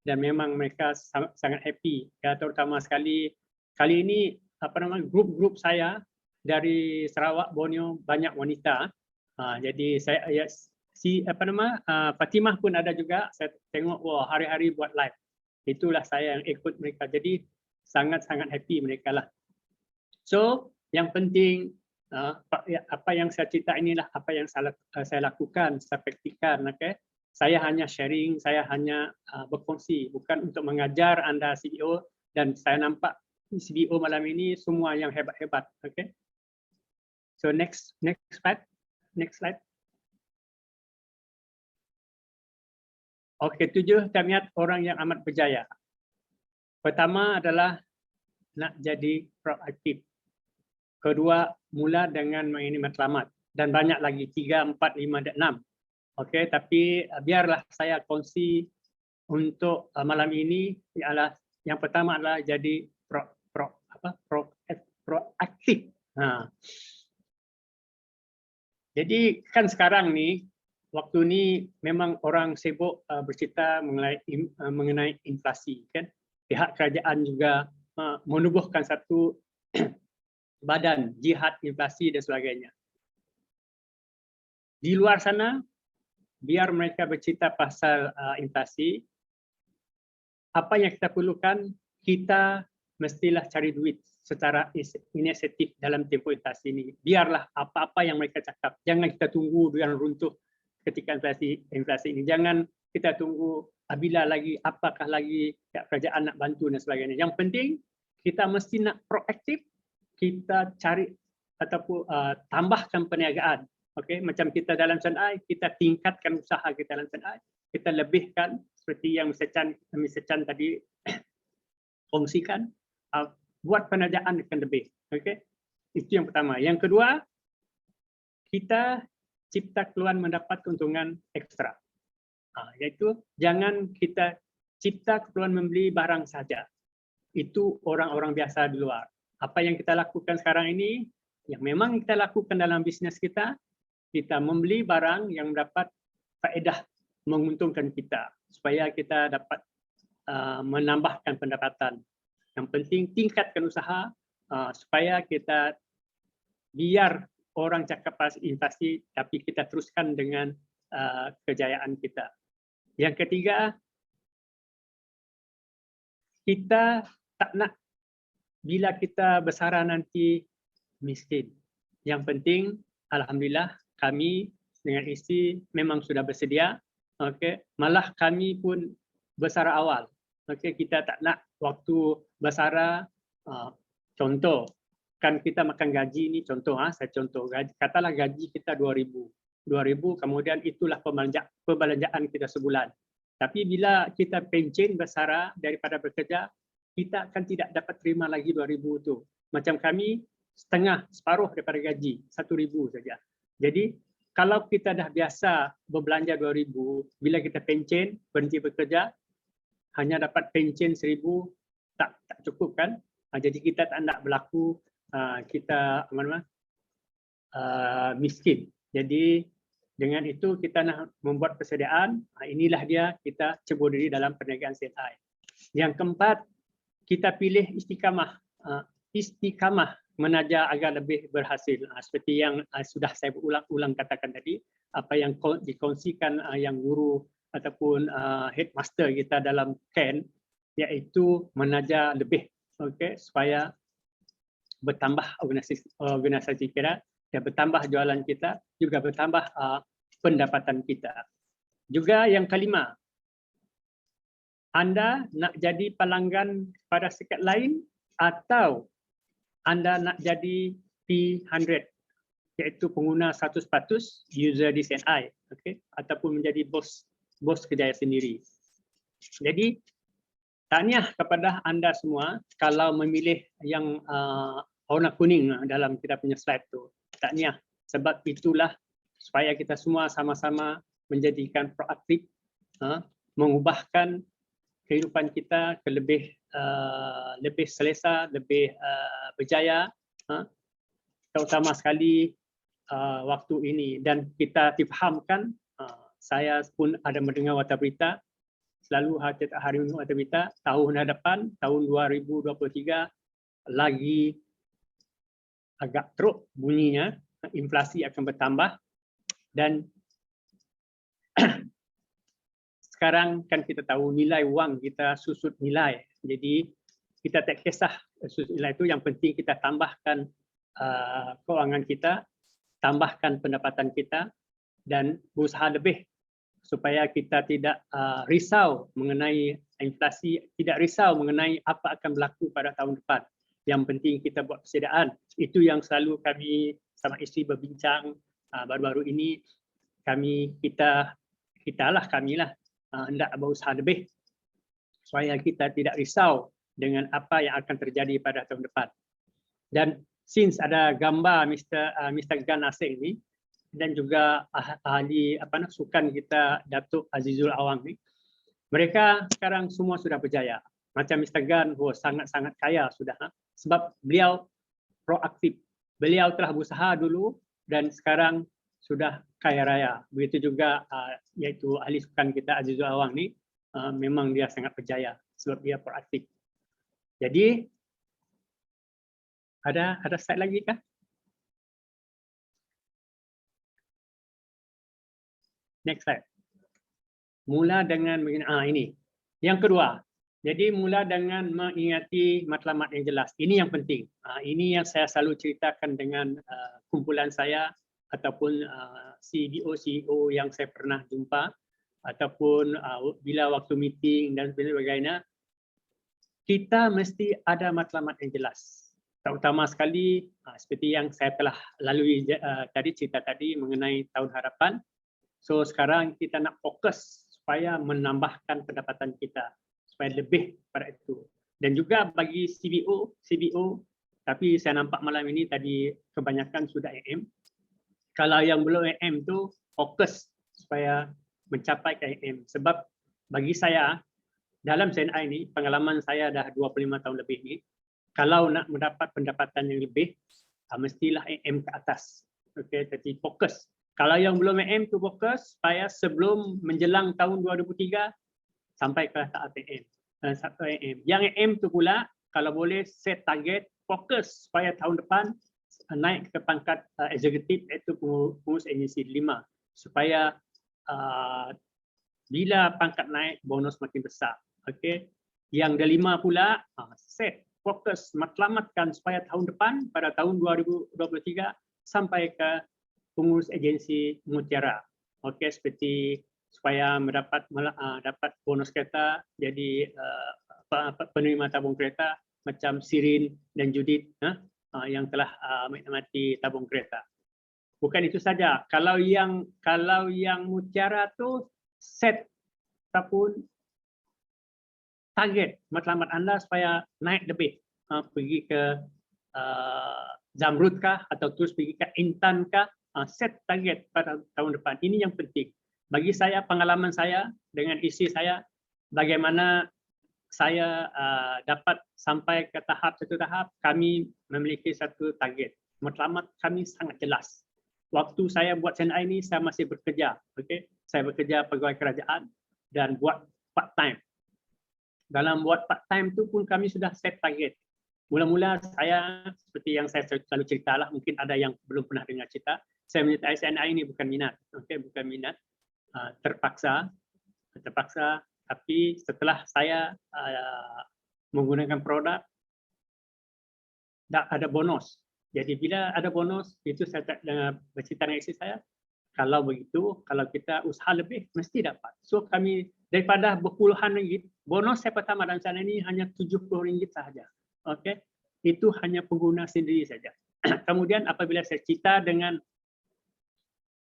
dan memang mereka sangat happy. Ya, terutama sekali kali ini grup-grup saya dari Sarawak, Borneo banyak wanita. Jadi saya Fatimah pun ada juga. Saya tengok hari-hari buat live. Itulah saya yang ikut mereka. Jadi sangat-sangat happy mereka lah. So yang penting apa yang saya cerita inilah apa yang saya lakukan, saya praktikan. Okay? Saya hanya sharing, saya hanya berkongsi, bukan untuk mengajar anda CBO, dan saya nampak CBO malam ini semua yang hebat-hebat. Okay? So next slide. Okey, 7 tabiat orang yang amat berjaya. Pertama adalah nak jadi proaktif. Kedua, mula dengan mengingini matlamat. Dan banyak lagi, 3, 4, 5 dan 6. Okey, tapi biarlah saya kongsi untuk malam ini. Yang pertama adalah jadi proaktif. Jadi kan sekarang ni, waktu ni memang orang sibuk bercerita mengenai inflasi, kan? Pihak kerajaan juga menubuhkan satu badan jihad inflasi dan sebagainya. Di luar sana, biar mereka bercerita pasal inflasi, apa yang kita perlukan, kita mestilah cari duit secara inisiatif dalam tempoh inflasi ini. Biarlah apa-apa yang mereka cakap, jangan kita tunggu yang runtuh ketika inflasi ini. Jangan kita tunggu bila lagi, apakah lagi kerajaan nak bantu dan sebagainya. Yang penting kita mesti nak proaktif, kita cari ataupun tambahkan perniagaan. Okey, macam kita dalam Senai, kita tingkatkan usaha kita dalam Senai, kita lebihkan seperti yang Mr. Chan tadi kongsikan, buat perniagaan akan lebih. Okey, itu yang pertama. Yang kedua, kita cipta keluhan mendapat keuntungan ekstra. Iaitu jangan kita cipta keperluan membeli barang saja. Itu orang-orang biasa di luar. Apa yang kita lakukan sekarang ini, yang memang kita lakukan dalam bisnes kita, kita membeli barang yang mendapat faedah, menguntungkan kita, supaya kita dapat menambahkan pendapatan. Yang penting tingkatkan usaha supaya kita biar orang cakap pasal inflasi, tapi kita teruskan dengan kejayaan kita. Yang ketiga, kita tak nak bila kita bersara nanti miskin. Yang penting, alhamdulillah, kami dengan isteri memang sudah bersedia. Okay. Malah kami pun bersara awal. Okay. Kita tak nak waktu bersara, contoh, kan kita makan gaji ni, contoh, saya contoh, katalah gaji kita 2,000, kemudian itulah perbelanjaan kita sebulan. Tapi bila kita pencen bersara daripada bekerja, kita akan tidak dapat terima lagi 2,000 tu. Macam kami, separuh daripada gaji, 1,000 saja. Jadi, kalau kita dah biasa berbelanja 2,000, bila kita pencen, berhenti bekerja, hanya dapat pencen 1,000, tak cukup kan? Jadi kita tak nak berlaku kita miskin. Jadi dengan itu kita nak membuat persediaan. Inilah dia kita cebur diri dalam perniagaan CNI. Yang keempat, kita pilih istiqamah. Istiqamah menaja agar lebih berhasil. Seperti yang sudah saya berulang-ulang katakan tadi, apa yang dikongsikan yang guru ataupun headmaster kita dalam Ken, iaitu menaja lebih, okay, supaya bertambah organisasi kita, dan bertambah jualan kita, juga bertambah pendapatan kita. Juga yang kelima, anda nak jadi pelanggan pada syarikat lain atau anda nak jadi P100, iaitu pengguna 100% user di CNI, okay, ataupun menjadi bos bos kejaya sendiri. Jadi tahniah kepada anda semua kalau memilih yang warna kuning dalam kita punya slide tu. Tahniah, sebab itulah supaya kita semua sama-sama menjadikan proaktif, mengubahkan kehidupan kita ke lebih selesa, lebih berjaya, terutama sekali waktu ini. Dan kita difahamkan, saya pun ada mendengar warta berita, selalu hari ini warta berita, tahun hadapan, tahun 2023 lagi agak teruk bunyinya, inflasi akan bertambah, dan sekarang kan kita tahu nilai wang kita susut nilai. Jadi kita tak kisah susut nilai itu, yang penting kita tambahkan kewangan kita, tambahkan pendapatan kita, dan berusaha lebih supaya kita tidak risau mengenai inflasi, tidak risau mengenai apa akan berlaku pada tahun depan. Yang penting kita buat persediaan. Itu yang selalu kami sama isteri berbincang baru-baru ini. Kamilah hendak berusaha lebih supaya kita tidak risau dengan apa yang akan terjadi pada tahun depan. Dan since ada gambar Mr. Gan Nasir ini, dan juga ahli sukan kita Datuk Azizul Awang ni, mereka sekarang semua sudah berjaya. Macam Mr. Gan, sangat-sangat kaya sudah, sebab beliau proaktif. Beliau telah berusaha dulu dan sekarang sudah kaya raya. Begitu juga iaitu ahli sukan kita Azizul Awang ni, memang dia sangat berjaya sebab dia proaktif. Jadi ada slide lagi kah? Next slide. Mula dengan ini. Yang kedua, jadi mula dengan mengingati matlamat yang jelas. Ini yang penting. Ini yang saya selalu ceritakan dengan kumpulan saya ataupun CEO yang saya pernah jumpa, ataupun bila waktu meeting dan sebagainya, kita mesti ada matlamat yang jelas. Terutama sekali seperti yang saya telah lalui tadi, cerita tadi mengenai tahun harapan. So sekarang kita nak fokus supaya menambahkan pendapatan kita, supaya lebih pada itu. Dan juga bagi CBO, tapi saya nampak malam ini tadi kebanyakan sudah AM. Kalau yang belum AM tu fokus supaya mencapai ke AM. Sebab bagi saya, dalam CNI ini, pengalaman saya dah 25 tahun lebih ni, kalau nak mendapat pendapatan yang lebih, mestilah AM ke atas. Okey, jadi fokus. Kalau yang belum AM tu fokus supaya sebelum menjelang tahun 2003 sampai ke tahap AM. Yang AM tu pula kalau boleh set target, fokus supaya tahun depan naik ke pangkat eksekutif, iaitu pengurus agensi 5, supaya bila pangkat naik bonus makin besar. Okey. Yang dah 5 pula set fokus matlamatkan supaya tahun depan pada tahun 2023 sampai ke pengurus agensi mutiara. Okey, seperti supaya dapat bonus kereta, jadi penerima tabung kereta macam Sirin dan Judith yang telah menikmati tabung kereta. Bukan itu saja. Kalau yang mutiara tu set ataupun target matlamat anda supaya naik lebih, pergi ke Zamrud kah atau terus pergi ke Intan kah, set target pada tahun depan. Ini yang penting. Bagi saya, pengalaman saya dengan isteri saya, bagaimana saya dapat sampai ke satu tahap, kami memiliki satu target. Matlamat kami sangat jelas. Waktu saya buat CNI ini, saya masih bekerja. Okay? Saya bekerja pegawai kerajaan dan buat part time. Dalam buat part time tu pun kami sudah set target. Mula-mula saya, seperti yang saya selalu ceritalah, mungkin ada yang belum pernah dengar cerita, saya menyertai CNI ini bukan minat. Okay? Bukan minat. Terpaksa, tapi setelah saya menggunakan produk, ada bonus. Jadi bila ada bonus, itu saya bercerita dengan isteri saya, kalau begitu, kalau kita usaha lebih, mesti dapat. So kami daripada berpuluhan ringgit, bonus saya pertama dalam sana ini hanya RM70 sahaja. Okay? Itu hanya pengguna sendiri saja. Kemudian apabila saya cerita dengan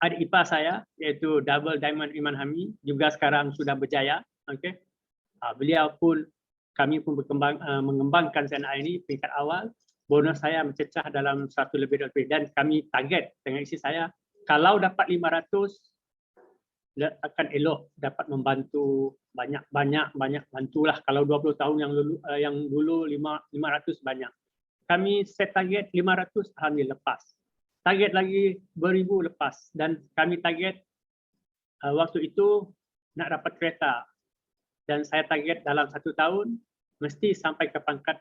adik ipar saya iaitu Double Diamond Iman Hami juga sekarang sudah berjaya. Okey. Beliau pun kami pun mengembangkan CNI ini peringkat awal. Bonus saya mencecah dalam 1 lebih dan kami target dengan isteri saya kalau dapat 500 akan elok dapat membantu banyak bantulah. Kalau 20 tahun yang dulu 500 banyak. Kami set target 500, alhamdulillah lepas. Target lagi 2000 lepas dan kami target waktu itu nak dapat kereta dan saya target dalam 1 tahun mesti sampai ke pangkat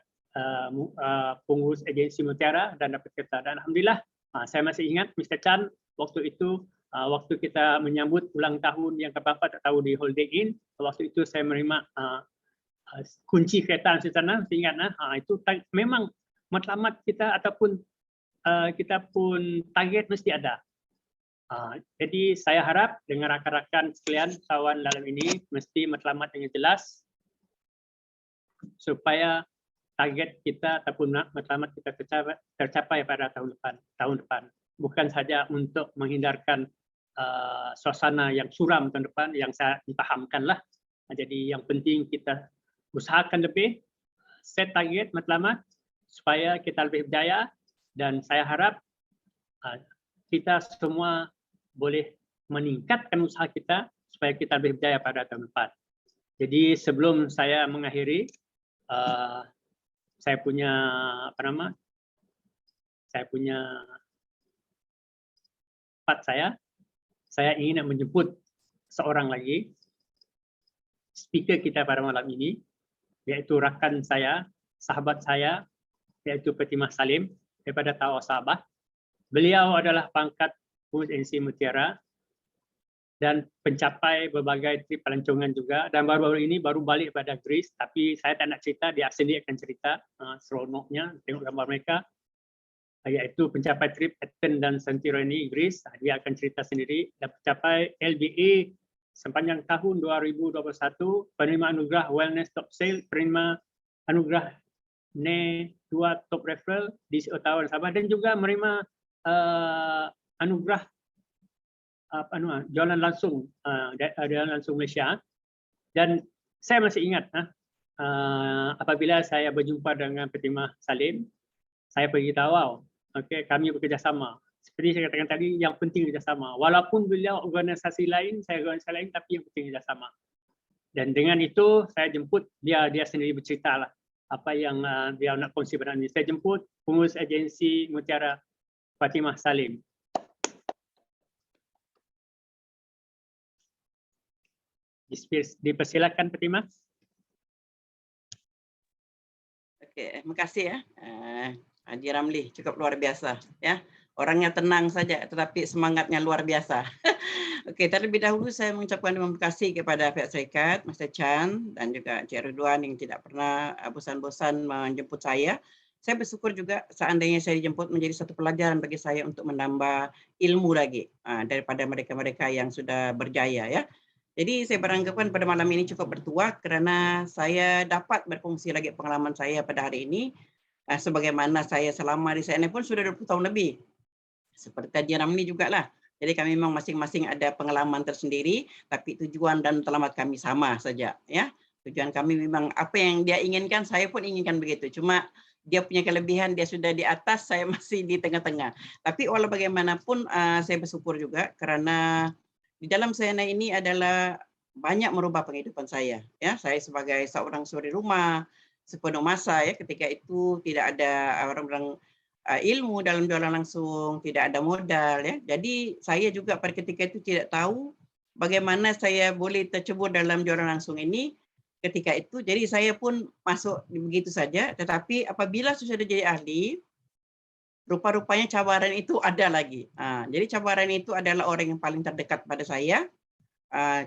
pengurus agensi Mutiara dan dapat kereta. Dan alhamdulillah saya masih ingat Mr. Chan waktu itu waktu kita menyambut ulang tahun yang keberapa tak tahu di Holiday Inn, waktu itu saya menerima kunci kereta di sana, saya ingat itu memang matlamat kita ataupun kita pun target mesti ada. Jadi saya harap dengan rakan-rakan sekalian kawan dalam ini mesti matlamat dengan jelas supaya target kita ataupun matlamat kita tercapai pada tahun depan. Bukan saja untuk menghindarkan suasana yang suram tahun depan yang saya dipahamkanlah. Jadi yang penting kita usahakan lebih, set target matlamat supaya kita lebih berjaya dan saya harap kita semua boleh meningkatkan usaha kita supaya kita lebih berjaya pada tahun depan. Jadi sebelum saya mengakhiri, saya punya saya ingin menjemput seorang lagi speaker kita pada malam ini, yaitu rakan saya, sahabat saya, yaitu Fatimah Salim daripada Tawau Sabah. Beliau adalah pangkat pengurus ANC Mutiara dan pencapai berbagai trip pelancongan juga dan baru-baru ini baru balik pada Greece, tapi saya tak nak cerita, dia sendiri akan cerita seronoknya tengok gambar mereka, iaitu pencapai trip Athens dan Santorini Greece. Dia akan cerita sendiri dan pencapai LBA sepanjang tahun 2021, penerima anugerah Wellness Top Sale, penerima anugerah NE 2 Top Referral di Ottawa dan Sabah dan juga menerima anugerah jualan langsung Malaysia. Dan saya masih ingat apabila saya berjumpa dengan Fatimah Salim, saya pergi Tawau. Okey, kami bekerjasama. Seperti saya katakan tadi, yang penting kerjasama. Walaupun beliau organisasi lain, saya organisasi lain, tapi yang penting kerjasama. Dan dengan itu saya jemput dia sendiri bercerita lah apa yang dia nak kongsi pada ini. Saya jemput pengurus agensi Mutiara Fatimah Salim. Dipersilakan Fatimah. Okey, terima kasih ya. Haji Ramli cukup luar biasa ya. Orangnya tenang saja tetapi semangatnya luar biasa. Okey, terlebih dahulu saya mengucapkan terima kasih kepada pihak syarikat, Mr. Chan dan juga Encik Ridwan yang tidak pernah bosan-bosan menjemput saya. Saya bersyukur juga seandainya saya dijemput menjadi satu pelajaran bagi saya untuk menambah ilmu lagi daripada mereka-mereka yang sudah berjaya ya. Jadi saya beranggapan pada malam ini cukup bertuah kerana saya dapat berkongsi lagi pengalaman saya pada hari ini. Sebagaimana saya selama di sana pun sudah 20 tahun lebih. Seperti Haji Ramli juga lah. Jadi kami memang masing-masing ada pengalaman tersendiri, tapi tujuan dan matlamat kami sama saja. Ya, tujuan kami memang apa yang dia inginkan, saya pun inginkan begitu. Cuma dia punya kelebihan, dia sudah di atas, saya masih di tengah-tengah. Tapi walau bagaimanapun, saya bersyukur juga kerana di dalam sana ini adalah banyak merubah penghidupan saya. Ya, saya sebagai seorang suri rumah sepenuh masa ya, ketika itu tidak ada orang-orang ilmu dalam jualan langsung, tidak ada modal ya. Jadi saya juga pada ketika itu tidak tahu bagaimana saya boleh tercebur dalam jualan langsung ini ketika itu. Jadi saya pun masuk begitu saja, tetapi apabila sudah jadi ahli, rupa-rupanya cabaran itu ada lagi. Jadi cabaran itu adalah orang yang paling terdekat pada saya.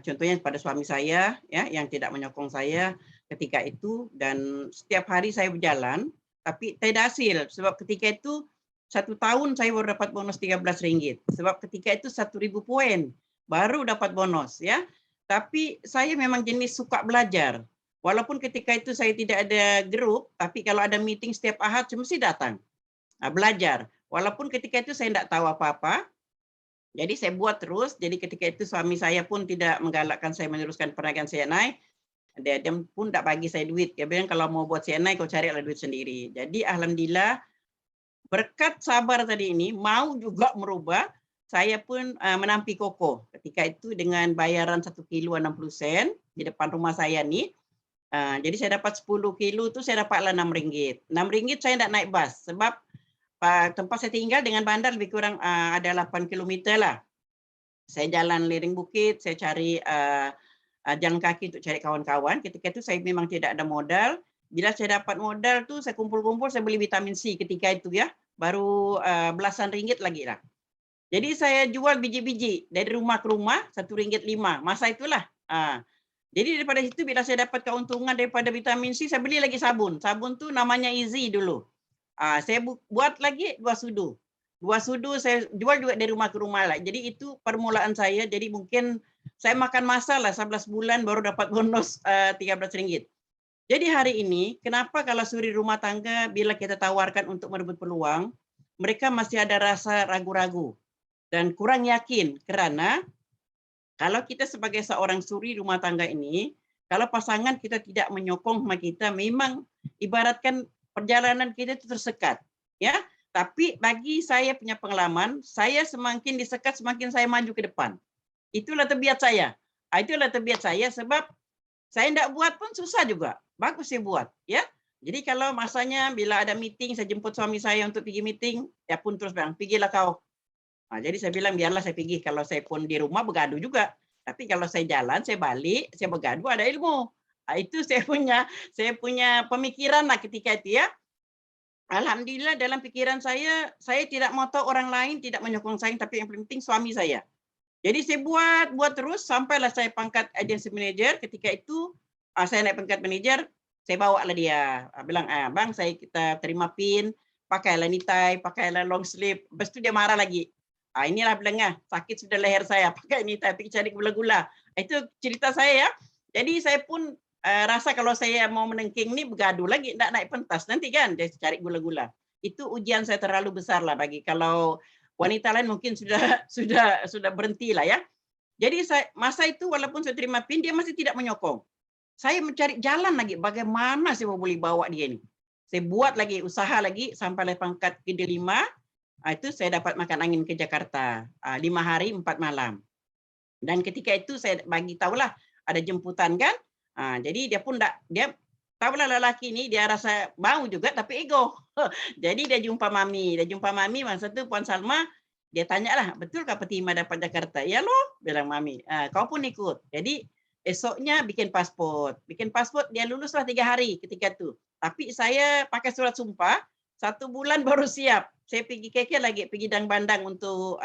Contohnya pada suami saya ya, yang tidak menyokong saya ketika itu, dan setiap hari saya berjalan tapi tidak hasil sebab ketika itu 1 tahun saya baru dapat bonus RM13 sebab ketika itu 1.000 poin baru dapat bonus ya. Tapi saya memang jenis suka belajar walaupun ketika itu saya tidak ada grup, tapi kalau ada meeting setiap Ahad mesti datang belajar walaupun ketika itu saya tidak tahu apa-apa. Jadi saya buat terus. Jadi ketika itu suami saya pun tidak menggalakkan saya meneruskan penaikan CNI. Dia pun tidak bagi saya duit. Dia bilang kalau mau buat CNI kau carilah duit sendiri. Jadi alhamdulillah berkat sabar tadi ini mau juga merubah. Saya pun menampi kokoh ketika itu dengan bayaran 1 kilo 60 sen di depan rumah saya nih. Jadi saya dapat 10 kilo itu saya dapatlah RM6. RM6 saya tidak naik bas sebab tempat saya tinggal dengan bandar lebih kurang ada 8 km lah. Saya jalan lereng bukit, saya cari jalan kaki untuk cari kawan-kawan. Ketika itu saya memang tidak ada modal. Bila saya dapat modal tuh saya kumpul-kumpul, saya beli vitamin C ketika itu ya. Baru belasan ringgit lagi lah. Jadi saya jual biji-biji dari rumah ke rumah RM1.5 masa itulah. Jadi daripada situ bila saya dapat keuntungan daripada vitamin C, saya beli lagi sabun. Sabun tuh namanya Easy dulu. Saya buat lagi 2 sudu. 2 sudu saya jual juga dari rumah ke rumah lah. Jadi itu permulaan saya. Jadi mungkin saya makan masa lah 11 bulan baru dapat bonus RM13. Jadi hari ini kenapa kalau suri rumah tangga bila kita tawarkan untuk merebut peluang, mereka masih ada rasa ragu-ragu dan kurang yakin karena kalau kita sebagai seorang suri rumah tangga ini, kalau pasangan kita tidak menyokong sama kita, memang ibaratkan perjalanan kita itu tersekat, ya. Tapi bagi saya punya pengalaman, saya semakin disekat semakin saya maju ke depan. Itulah tabiat saya. Itulah tabiat saya sebab saya tidak buat pun susah juga. Bagus saya buat, ya. Jadi kalau masanya bila ada meeting, saya jemput suami saya untuk pergi meeting, ya pun terus bilang, "Pergilah kau." Jadi saya bilang biarlah saya pergi. Kalau saya pun di rumah bergaduh juga. Tapi kalau saya jalan, saya balik, saya bergaduh ada ilmu. Itu saya punya pemikiran lah ketika itu ya. Alhamdulillah dalam pikiran saya tidak mau tahu orang lain tidak menyokong saya, tapi yang penting suami saya. Jadi saya buat terus sampailah saya pangkat agency manager. Ketika itu saya naik pangkat manager, saya bawa lah dia. Bilang, "Bang, kita terima pin, pakailah nitai, pakailah long sleeve." Lepas itu dia marah lagi. Inilah bilangnya, sakit sudah leher saya, pakai nitai, pergi cari gula-gula. Itu cerita saya ya. Jadi saya pun rasa kalau saya mau menengking nih bergaduh lagi, tidak naik pentas nanti kan, dia cari gula-gula. Itu ujian saya terlalu besar lah bagi kalau wanita lain mungkin sudah berhenti lah ya. Jadi masa itu walaupun saya terima pin, dia masih tidak menyokong. Saya mencari jalan lagi, bagaimana saya mau boleh bawa dia ini. Saya buat lagi, usaha lagi, sampai pangkat ke-5, itu saya dapat makan angin ke Jakarta, 5 hari 4 malam. Dan ketika itu saya bagi tahulah ada jemputan kan, jadi dia pun dia tahulah lelaki ini dia rasa mau juga tapi ego. Jadi dia jumpa mami masa itu Puan Salma, dia tanyalah, "Betulkah Fatimah dapat Jakarta?" "Ya loh," bilang mami. "Kau pun ikut." Jadi esoknya bikin paspor dia luluslah 3 hari ketika itu. Tapi saya pakai surat sumpah 1 bulan baru siap. Saya pergi KK lagi, pergi bandang untuk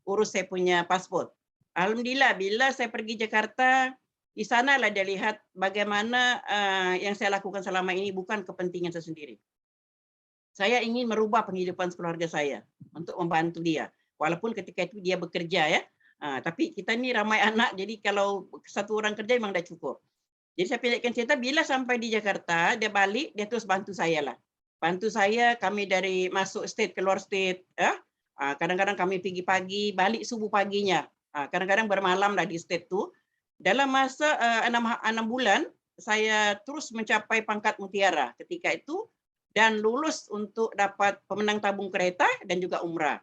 urus saya punya paspor. Alhamdulillah bila saya pergi Jakarta, di sanalah dia lihat bagaimana yang saya lakukan selama ini bukan kepentingan saya sendiri. Saya ingin merubah penghidupan keluarga saya untuk membantu dia. Walaupun ketika itu dia bekerja ya. Tapi kita ini ramai anak, jadi kalau 1 orang kerja memang dah cukup. Jadi saya pendekkan cerita, bila sampai di Jakarta, dia balik, dia terus bantu saya lah. Bantu saya, kami dari masuk state, keluar state. Ya. Kadang-kadang kami pergi pagi, balik subuh paginya. Kadang-kadang bermalam lah di state tu. Dalam masa 6 bulan, saya terus mencapai pangkat mutiara ketika itu dan lulus untuk dapat pemenang tabung kereta dan juga umrah.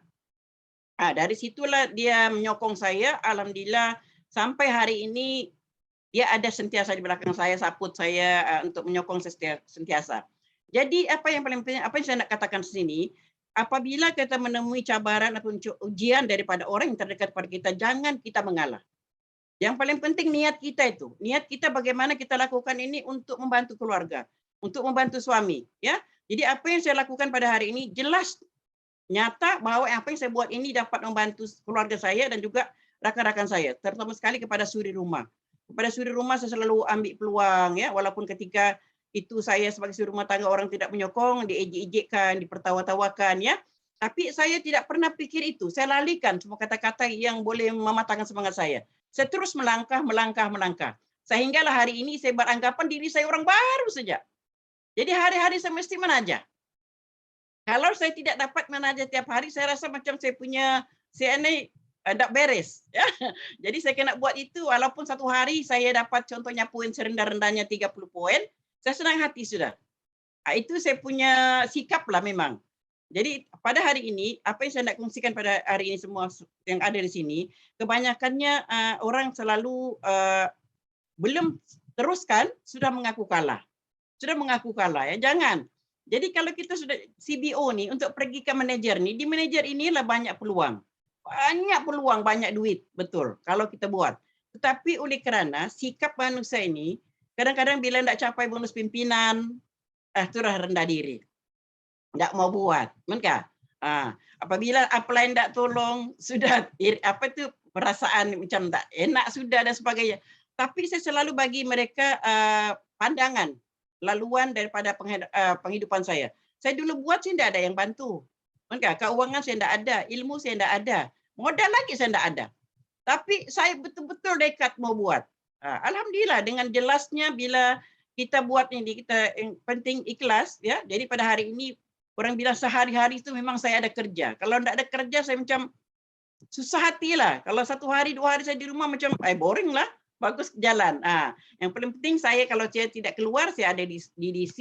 Dari situlah dia menyokong saya. Alhamdulillah sampai hari ini dia ada sentiasa di belakang saya, support saya untuk menyokong sentiasa. Jadi apa yang paling penting, apa yang saya nak katakan di sini, apabila kita menemui cabaran atau ujian daripada orang yang terdekat pada kita, jangan kita mengalah. Yang paling penting niat kita itu. Niat kita bagaimana kita lakukan ini untuk membantu keluarga, untuk membantu suami. Ya. Jadi apa yang saya lakukan pada hari ini jelas, nyata bahwa apa yang saya buat ini dapat membantu keluarga saya dan juga rakan-rakan saya. Terutama sekali kepada suri rumah. Kepada suri rumah saya selalu ambil peluang. Ya, walaupun ketika itu saya sebagai suri rumah tangga orang tidak menyokong, diejek-ejekkan, dipertawa-tawakan. Ya. Tapi saya tidak pernah pikir itu. Saya lalikan semua kata-kata yang boleh mematahkan semangat saya. Saya terus melangkah. Sehinggalah hari ini saya beranggapan diri saya orang baru saja. Jadi hari-hari saya mesti menajah. Kalau saya tidak dapat menajah tiap hari, saya rasa macam saya punya CNA tak beres. Ya. Jadi saya kena buat itu, walaupun satu hari saya dapat contohnya poin serendah-rendahnya 30 poin, saya senang hati sudah. Itu saya punya sikap lah memang. Jadi pada hari ini, apa yang saya nak kongsikan pada hari ini semua yang ada di sini, kebanyakannya orang selalu belum teruskan, sudah mengaku kalah. Sudah mengaku kalah, ya. Jangan. Jadi kalau kita sudah CBO nih, untuk pergi ke manajer nih, di manajer inilah banyak peluang. Banyak peluang, banyak duit, betul, kalau kita buat. Tetapi oleh kerana sikap manusia ini, kadang-kadang bila tidak capai bonus pimpinan, sudah rendah diri. Tak mau buat, kan? Apabila upline tak tolong, sudah apa itu perasaan macam tak enak sudah dan sebagainya. Tapi saya selalu bagi mereka pandangan, laluan daripada penghidupan saya. Saya dulu buat saya tidak ada yang bantu, kan? Keuangan saya tidak ada, ilmu saya tidak ada, modal lagi saya tidak ada. Tapi saya betul-betul dekat mau buat. Alhamdulillah dengan jelasnya bila kita buat ini, kita yang penting ikhlas, ya. Jadi pada hari ini orang bilang sehari-hari itu memang saya ada kerja. Kalau tidak ada kerja saya macam susah hati lah. Kalau 1 hari 2 hari saya di rumah macam boring lah. Bagus jalan. Yang paling penting saya kalau saya tidak keluar, saya ada di DC.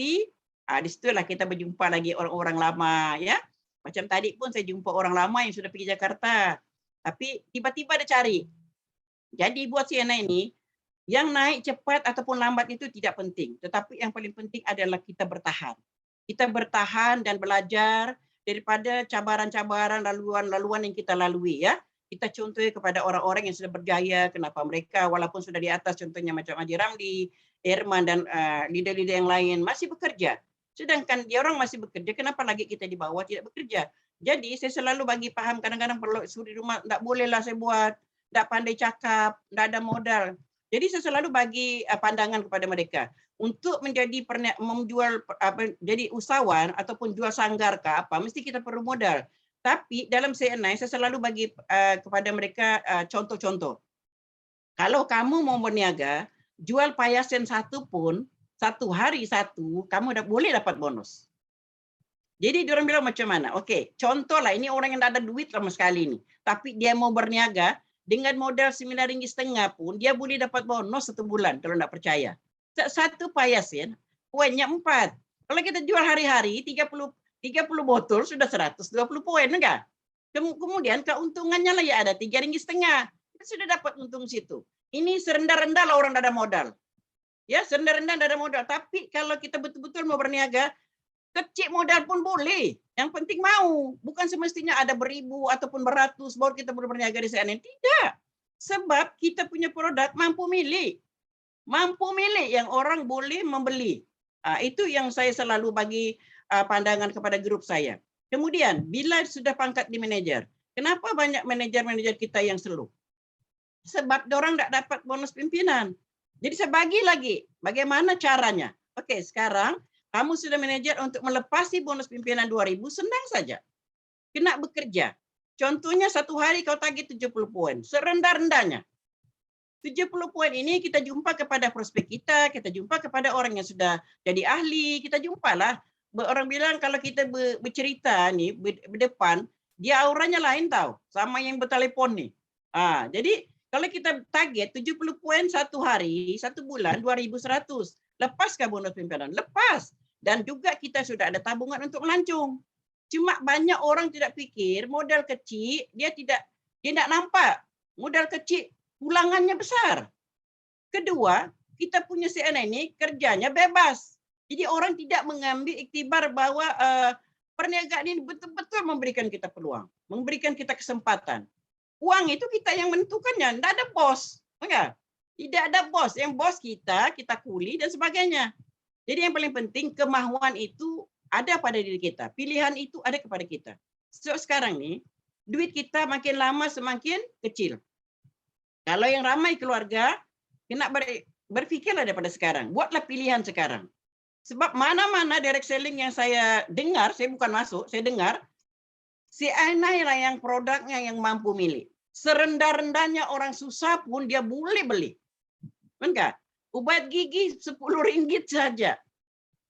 Di situlah kita berjumpa lagi orang-orang lama, ya. Macam tadi pun saya jumpa orang lama yang sudah pergi Jakarta. Tapi tiba-tiba ada cari. Jadi buat CNN ini, yang naik cepat ataupun lambat itu tidak penting. Tetapi yang paling penting adalah kita bertahan. Kita bertahan dan belajar daripada cabaran-cabaran, laluan-laluan yang kita lalui, ya. Kita contohnya kepada orang-orang yang sudah berjaya, kenapa mereka walaupun sudah di atas, contohnya macam Haji Ramli, Herman dan leader-leader yang lain masih bekerja. Sedangkan dia orang masih bekerja, kenapa lagi kita di bawah tidak bekerja? Jadi saya selalu bagi paham, kadang-kadang perlu suruh di rumah, tak bolehlah saya buat, tak pandai cakap, tak ada modal. Jadi saya selalu bagi pandangan kepada mereka. Untuk menjadi menjual jadi usahawan ataupun jual sanggar ke apa, mesti kita perlu modal. Tapi dalam CNI saya selalu bagi kepada mereka contoh-contoh. Kalau kamu mau berniaga, jual payasen satu pun, 1 hari 1, kamu boleh dapat bonus. Jadi diorang bilang macam mana? Oke, contoh lah, ini orang yang tidak ada duit sama sekali nih, tapi dia mau berniaga dengan modal RM9,5 pun dia boleh dapat bonus 1 bulan kalau tidak percaya. 1 payasen poinnya 4. Kalau kita jual hari-hari 30 botol sudah 120 poin, enggak? Kemudian keuntungannya lah ya ada RM3,5. Kita sudah dapat untung situ. Ini serendah-rendah lah orang tidak ada modal. Ya, serendah-rendah tidak ada modal. Tapi kalau kita betul-betul mau berniaga, kecil modal pun boleh. Yang penting mau. Bukan semestinya ada beribu ataupun beratus baru kita boleh berniaga di CNN. Tidak. Sebab kita punya produk mampu milik. Mampu milik yang orang boleh membeli. Itu yang saya selalu bagi pandangan kepada grup saya. Kemudian, bila sudah pangkat di manajer, kenapa banyak manajer-manajer kita yang slow? Sebab orang tidak dapat bonus pimpinan. Jadi saya bagi lagi, bagaimana caranya? Oke, sekarang kamu sudah manajer untuk melepasi bonus pimpinan 2.000, senang saja. Kena bekerja. Contohnya 1 hari kau tagih 70 poin, serendah-rendahnya. 70 poin ini kita jumpa kepada prospek kita jumpa kepada orang yang sudah jadi ahli, kita jumpalah. Orang bilang kalau kita bercerita nih berdepan, dia auranya lain tahu, sama yang bertelepon nih. Jadi kalau kita target 70 poin 1 hari, 1 bulan 2.100, lepaskah bonus pimpinan? Lepas. Dan juga kita sudah ada tabungan untuk melancung. Cuma banyak orang tidak pikir modal kecil dia tidak nampak. Modal kecil ulangannya besar. Kedua, kita punya CNN ini kerjanya bebas. Jadi orang tidak mengambil iktibar bahwa perniagaan ini betul-betul memberikan kita peluang, memberikan kita kesempatan. Uang itu kita yang menentukannya, tidak ada bos. Enggak? Tidak ada bos. Yang bos kita kuli dan sebagainya. Jadi yang paling penting kemahuan itu ada pada diri kita. Pilihan itu ada kepada kita. So, sekarang nih, duit kita makin lama semakin kecil. Kalau yang ramai keluarga, kena berfikirlah daripada sekarang. Buatlah pilihan sekarang. Sebab mana-mana direct selling yang saya dengar, saya bukan masuk, saya dengar, CNN lah yang produknya yang mampu milik. Serendah-rendahnya orang susah pun dia boleh beli. Enggak? Ubat gigi RM10 saja.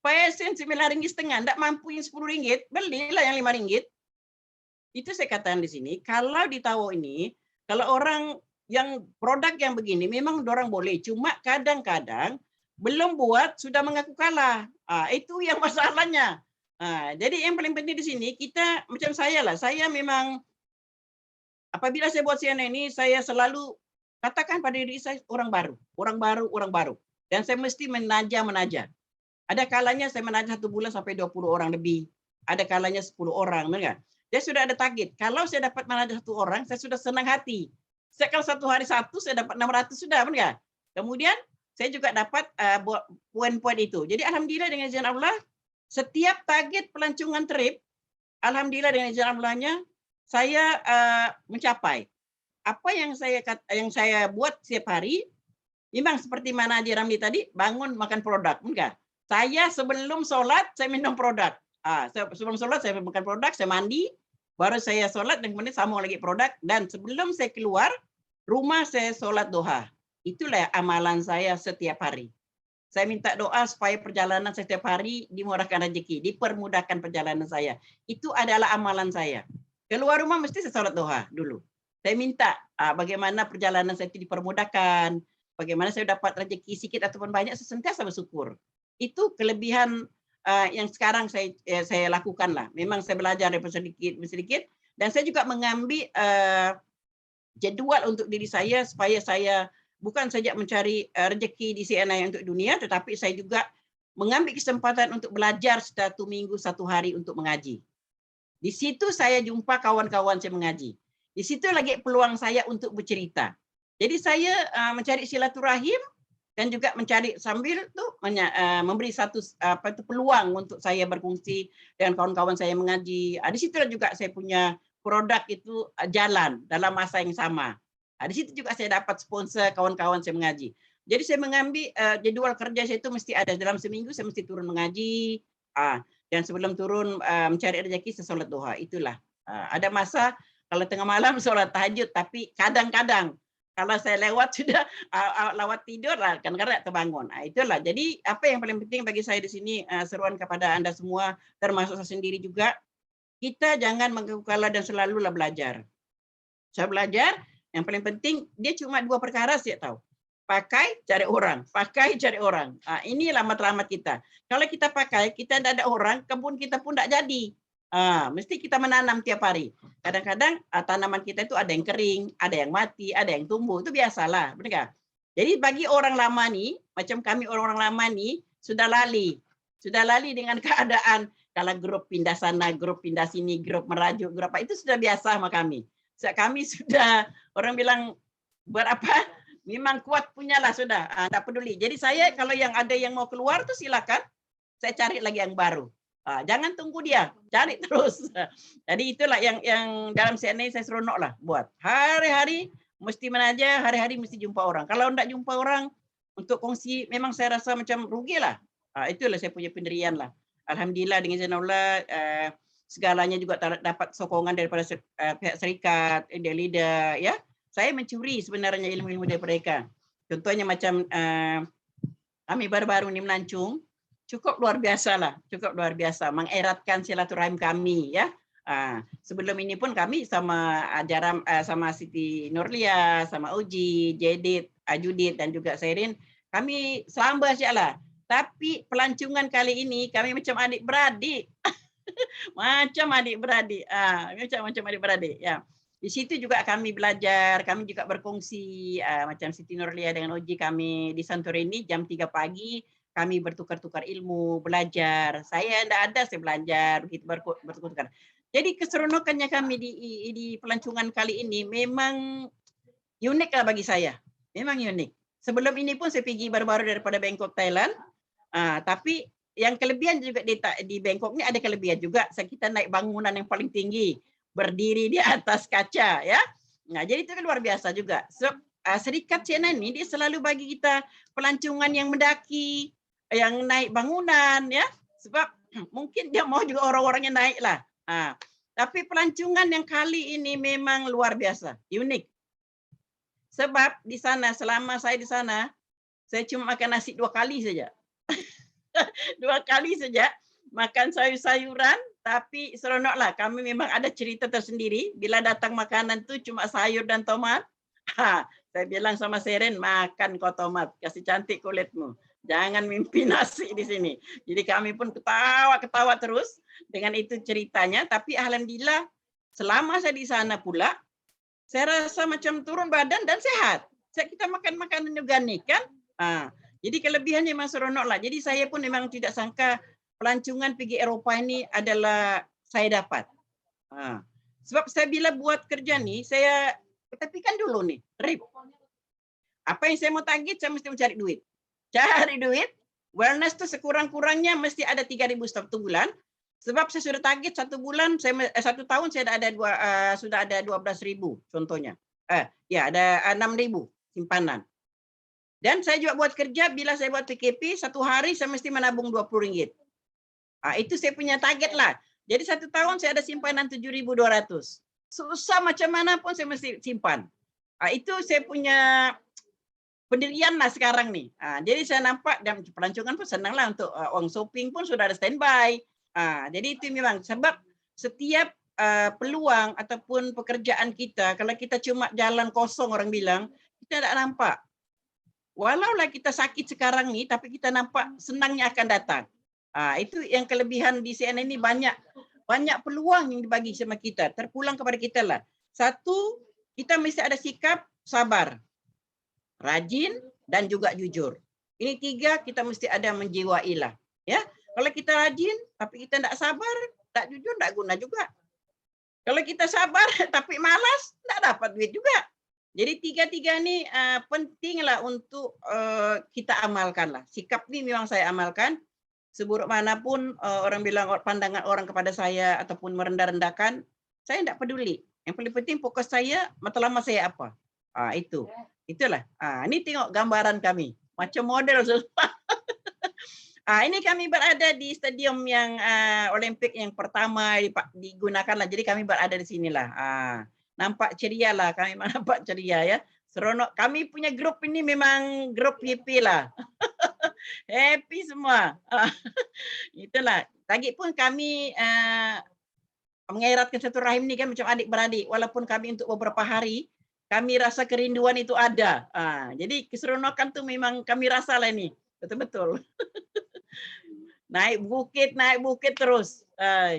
PSN RM9,5, tidak mampu yang RM10, belilah yang RM5. Itu saya katakan di sini, kalau di Tawo ini, Kalau orang yang produk yang begini memang orang boleh, cuma kadang-kadang belum buat sudah mengaku kalah. Itu yang masalahnya. Jadi yang paling penting di sini kita macam saya lah. Saya memang apabila saya buat CNN ini saya selalu katakan pada diri saya orang baru, orang baru, orang baru. Dan saya mesti menaja. Ada kalanya saya menaja 1 bulan sampai 20 orang lebih. Ada kalanya 10 orang, benar? Dia sudah ada target. Kalau saya dapat menaja 1 orang, saya sudah senang hati. Saya kalau 1 hari 1 saya dapat 600 sudah, benar? Kemudian saya juga dapat poin-poin itu. Jadi alhamdulillah dengan izin Allah, setiap target pelancongan trip, alhamdulillah dengan izin Allahnya, saya mencapai. Apa yang saya buat setiap hari, memang seperti mana Haji Ramli tadi, bangun makan produk, enggak? Saya sebelum sholat saya minum produk. Sebelum sholat saya makan produk, saya mandi, baru saya sholat dan kemudian sambung lagi produk. Dan sebelum saya keluar rumah saya sholat duha. Itulah amalan saya setiap hari. Saya minta doa supaya perjalanan saya setiap hari dimurahkan rezeki, dipermudahkan perjalanan saya. Itu adalah amalan saya. Keluar rumah mesti saya sholat duha dulu. Saya minta bagaimana perjalanan saya itu dipermudahkan, bagaimana saya dapat rezeki sedikit ataupun banyak, saya sentiasa bersyukur. Itu kelebihan yang sekarang saya lakukan lah. Memang saya belajar dari sedikit, dan saya juga mengambil jadual untuk diri saya supaya saya bukan saja mencari rezeki di CNN untuk dunia, tetapi saya juga mengambil kesempatan untuk belajar 1 minggu 1 hari untuk mengaji. Di situ saya jumpa kawan-kawan saya mengaji. Di situ lagi peluang saya untuk bercerita. Jadi saya mencari silaturahim dan juga mencari sambil tuh memberi satu peluang untuk saya berfungsi dengan kawan-kawan saya mengaji. Di situ juga saya punya produk itu jalan dalam masa yang sama. Di situ juga saya dapat sponsor kawan-kawan saya mengaji. Jadi saya mengambil jadwal kerja saya itu mesti ada dalam seminggu saya mesti turun mengaji. Dan sebelum turun mencari rezeki saya sholat duha. Itulah. Ada masa kalau tengah malam sholat tahajud, tapi kadang-kadang kalau saya lewat sudah lewat tidur lah, kadang-kadang terbangun. Itulah. Jadi apa yang paling penting bagi saya di sini seruan kepada Anda semua, termasuk saya sendiri juga, kita jangan mengaku kalah dan selalulah belajar. Saya belajar, yang paling penting dia cuma 2 perkara saya tahu. Pakai, cari orang. Pakai, cari orang. Inilah matlamat kita. Kalau kita pakai, kita tidak ada orang, kebun kita pun tidak jadi. Mesti kita menanam tiap hari. Kadang-kadang tanaman kita itu ada yang kering, ada yang mati, ada yang tumbuh. Itu biasalah, benar nggak? Jadi bagi orang lama nih, macam kami orang-orang lama nih, sudah lali dengan keadaan kalau grup pindah sana, grup pindah sini, grup merajuk, grup apa itu sudah biasa sama kami. Kami sudah orang bilang berapa? Memang kuat punyalah sudah, tidak peduli. Jadi saya kalau yang ada yang mau keluar tuh silakan, saya cari lagi yang baru. Jangan tunggu dia, cari terus. Jadi itulah yang dalam CNN saya seronok lah buat. Hari-hari mesti menaja, hari-hari mesti jumpa orang. Kalau tidak jumpa orang untuk kongsi, memang saya rasa macam rugi lah. Itulah saya punya pendirian lah. Alhamdulillah dengan izin Allah, segalanya juga dapat sokongan daripada pihak syarikat, leader, ya. Saya mencuri sebenarnya ilmu-ilmu dari mereka. Contohnya macam kami baru-baru ini melancung, cukup luar biasa lah, cukup luar biasa mengeratkan silaturahim kami ya. Sebelum ini pun kami sama sama Siti Nurlia, sama Uji, Jedit, Judit dan juga Serin, kami selamba sajalah. Tapi pelancongan kali ini kami macam adik-beradik. Macam adik-beradik. Macam adik-beradik ya. Di situ juga kami belajar, kami juga berkongsi macam Siti Nurlia dengan Uji, kami di Santorini jam 3 pagi kami bertukar-tukar ilmu, belajar. Saya tidak ada, saya belajar, begitu bertukar-tukar. Jadi keseronokannya kami di pelancongan kali ini memang unik lah bagi saya. Memang unik. Sebelum ini pun saya pergi baru-baru daripada Bangkok, Thailand. Tapi yang kelebihan juga di Bangkok ini ada kelebihan juga. Kita naik bangunan yang paling tinggi, berdiri di atas kaca, ya. Nah, jadi itu kan luar biasa juga. Serikat CNN ini dia selalu bagi kita pelancongan yang mendaki, yang naik bangunan, ya. Sebab mungkin dia mau juga orang-orangnya naik lah. Tapi pelancongan yang kali ini memang luar biasa, unik. Sebab di sana, selama saya di sana, saya cuma makan nasi 2 kali saja. 2 kali saja makan sayur-sayuran, Tapi seronoklah, kami memang ada cerita tersendiri. Bila datang makanan tuh cuma sayur dan tomat, saya bilang sama Seren, makan kau tomat, kasih cantik kulitmu. Jangan mimpi nasi di sini. Jadi kami pun ketawa-ketawa terus dengan itu ceritanya. Tapi alhamdulillah, selama saya di sana pula, saya rasa macam turun badan dan sehat. Kita makan makanan organik kan. Jadi kelebihannya memang seronok lah. Jadi saya pun memang tidak sangka pelancongan pergi Eropah ini adalah saya dapat. Sebab saya bila buat kerja nih, saya tepikan dulu nih, Rip. Apa yang saya mau target, saya mesti mencari duit. Cari duit, wellness tuh sekurang-kurangnya mesti ada 3.000 satu bulan. Sebab saya sudah target 1 bulan, satu tahun saya sudah ada 12.000 contohnya. Ya ada 6.000 simpanan. Dan saya juga buat kerja, bila saya buat PKP, 1 hari saya mesti menabung RM20. Itu saya punya target lah. Jadi 1 tahun saya ada simpanan 7.200. Susah macam mana pun saya mesti simpan. Itu saya punya pendirian lah sekarang nih. Jadi saya nampak dan pelancongan pun senang lah untuk uang shopping pun sudah ada standby. Jadi itu memang sebab setiap peluang ataupun pekerjaan kita, kalau kita cuma jalan kosong orang bilang, kita tidak nampak. Walaulah kita sakit sekarang nih, tapi kita nampak senangnya akan datang. Itu yang kelebihan di CNN ini, banyak peluang yang dibagi sama kita, terpulang kepada kita lah. Satu, kita mesti ada sikap sabar, rajin dan juga jujur. Ini 3 kita mesti ada menjiwai lah. Ya, kalau kita rajin tapi kita tidak sabar, tak jujur, tidak guna juga. Kalau kita sabar tapi malas, tidak dapat duit juga. Jadi 3 ini pentinglah untuk kita amalkan lah. Sikap ini memang saya amalkan. Seburuk manapun orang bilang pandangan orang kepada saya ataupun merendah-rendahkan, saya tidak peduli. Yang paling penting fokus saya, matlamat saya apa. Itulah. Ini tengok gambaran kami, macam model semua. Ini kami berada di stadium yang Olimpik yang pertama digunakan lah. Jadi kami berada di sinilah. Nampak ceria lah, kami nampak ceria ya. Seronok. Kami punya grup ini memang grup happy lah. Happy semua. Itulah. Lagi pun kami mengeratkan satu rahim ni kan macam adik-beradik. Walaupun kami untuk beberapa hari, kami rasa kerinduan itu ada. Jadi keseronokan tu memang kami rasa lah ni. Betul-betul. Naik bukit terus.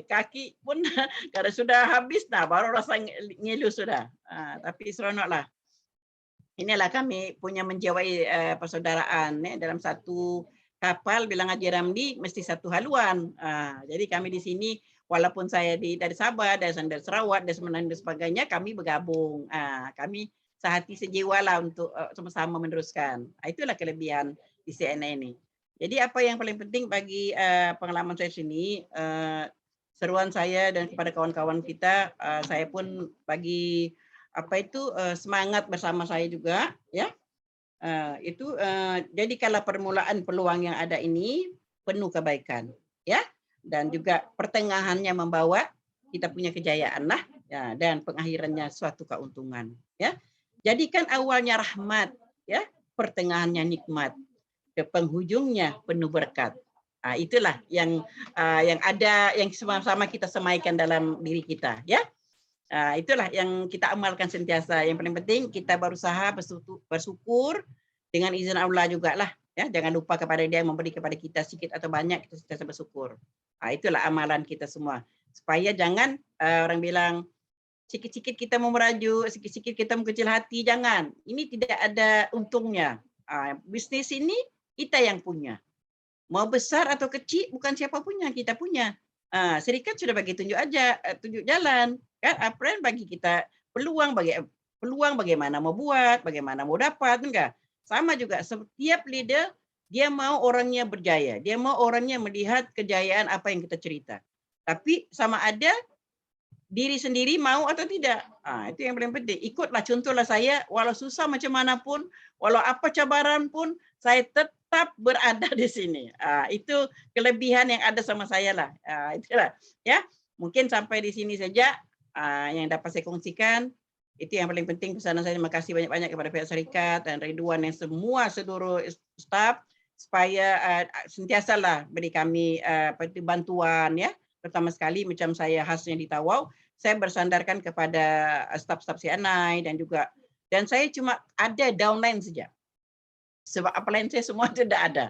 Kaki pun kalau sudah habis, baru rasa ngilu sudah. Tapi seronok lah. Inilah kami punya menjiwai persaudaraan dalam satu kapal. Bilang Haji Ramli mesti satu haluan. Jadi kami di sini walaupun saya dari Sabah, dari Sarawak, dari Semenanjung dan sebagainya, kami bergabung. Kami sehati sejiwa lah untuk sama-sama meneruskan. Itulah kelebihan di CNN ini. Jadi apa yang paling penting bagi pengalaman saya sini, seruan saya dan kepada kawan-kawan kita, saya pun bagi semangat bersama saya juga, ya. Jadikanlah permulaan peluang yang ada ini penuh kebaikan, ya, dan juga pertengahannya membawa kita punya kejayaan lah, ya, dan pengakhirannya suatu keuntungan, ya. Jadikan awalnya rahmat, ya, pertengahannya nikmat, ke penghujungnya penuh berkat. Itulah yang ada, yang sama-sama kita semaikan dalam diri kita, ya. Itulah yang kita amalkan sentiasa. Yang paling penting kita berusaha bersyukur dengan izin Allah juga lah, ya. Jangan lupa kepada Dia yang memberi kepada kita sedikit atau banyak, kita sentiasa bersyukur. Itulah amalan kita semua. Supaya jangan orang bilang sikit-sikit kita mau merajuk, sikit-sikit kita mengecil hati, jangan. Ini tidak ada untungnya. Bisnis ini kita yang punya. Mau besar atau kecil bukan siapa punya, kita punya. Serikat sudah bagi tunjuk jalan, kan? Apren bagi kita peluang bagaimana mau buat, bagaimana mau dapat, enggak? Sama juga setiap leader dia mau orangnya berjaya, dia mau orangnya melihat kejayaan apa yang kita cerita. Tapi sama ada diri sendiri mau atau tidak. Itu yang paling penting. Ikutlah, contohlah saya, walau susah macam mana pun, walau apa cabaran pun, saya tetap berada di sini. Itu kelebihan yang ada sama saya lah. Itulah, ya. Mungkin sampai di sini saja yang dapat saya kongsikan. Itu yang paling penting pesanan saya. Terima kasih banyak-banyak kepada pihak syarikat dan Ridwan yang semua seluruh staf supaya sentiasalah beri kami bantuan, ya, Pertama sekali macam saya khasnya di Tawau, saya bersandarkan kepada staf-staf CNI dan saya cuma ada downline saja. Sebab upline saya semua tidak ada.